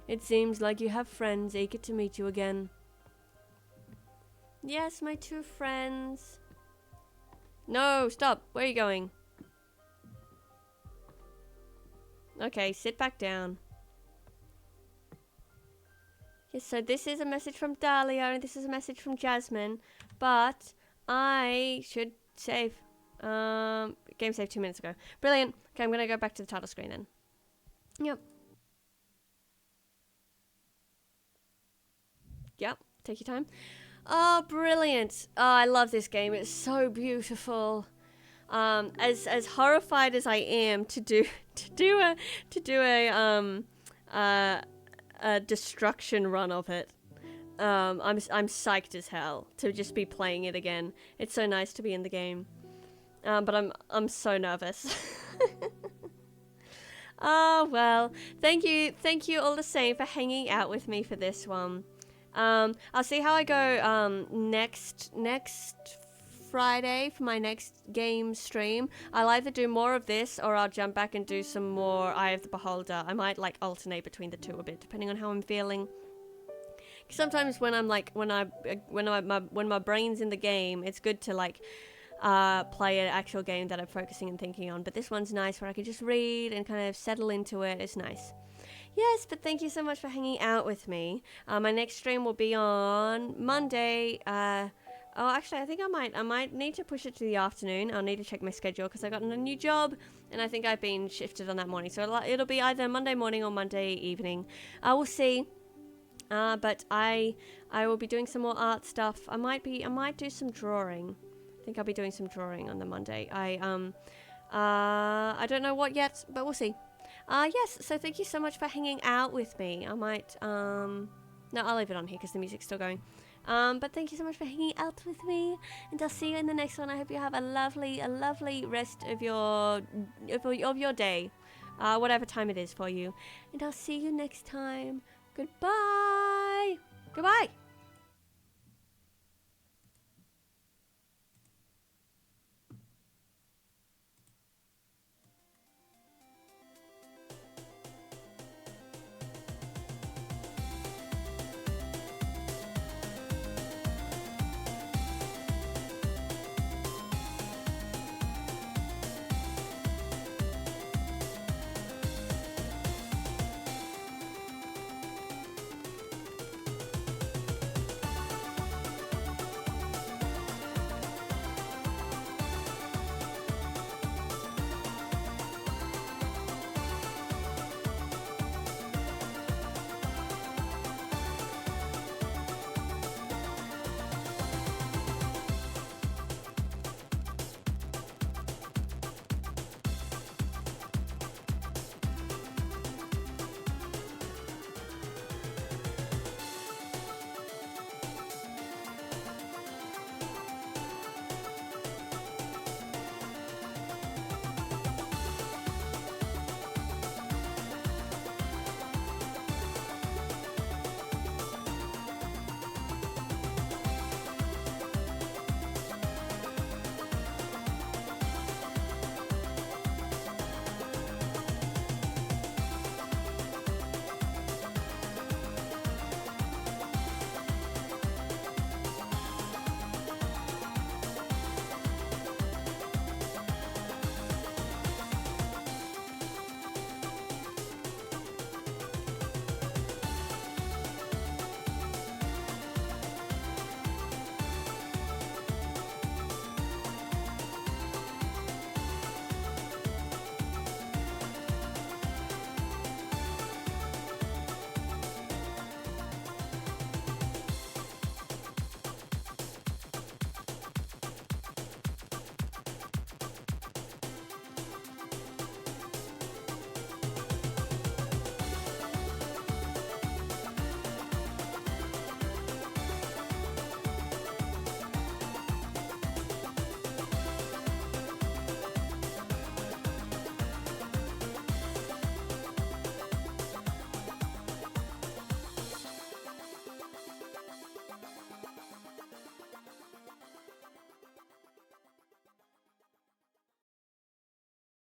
It seems like you have friends eager to meet you again. Yes, my two friends. No, stop. Where are you going? Okay, sit back down. Yes, so this is a message from Dahlia and this is a message from Jasmine. But I should save. Game saved 2 minutes ago. Brilliant. Okay, I'm going to go back to the title screen then. Yep, take your time. Oh, brilliant. Oh, I love this game. It's so beautiful. as horrified as I am to do a destruction run of it, I'm psyched as hell to just be playing it again. It's so nice to be in the game, but I'm so nervous. Oh well, thank you all the same for hanging out with me for this one. I'll see how I go next Friday for my next game stream. I'll either do more of this or I'll jump back and do some more Eye of the Beholder. I might like alternate between the two a bit depending on how I'm feeling. Sometimes when I'm like when my brain's in the game, it's good to like play an actual game that I'm focusing and thinking on. But this one's nice where I can just read and kind of settle into it. It's nice. Yes, but thank you so much for hanging out with me. My next stream will be on Monday. Oh, actually, I think I might need to push it to the afternoon. I'll need to check my schedule because I got a new job, and I think I've been shifted on that morning. So it'll be either Monday morning or Monday evening. We'll see. But I will be doing some more art stuff. I might do some drawing. I think I'll be doing some drawing on the Monday. I don't know what yet, but we'll see. Yes, so thank you so much for hanging out with me. I might, no, I'll leave it on here because the music's still going. But thank you so much for hanging out with me, and I'll see you in the next one. I hope you have a lovely rest of your day, whatever time it is for you. And I'll see you next time. Goodbye. Goodbye.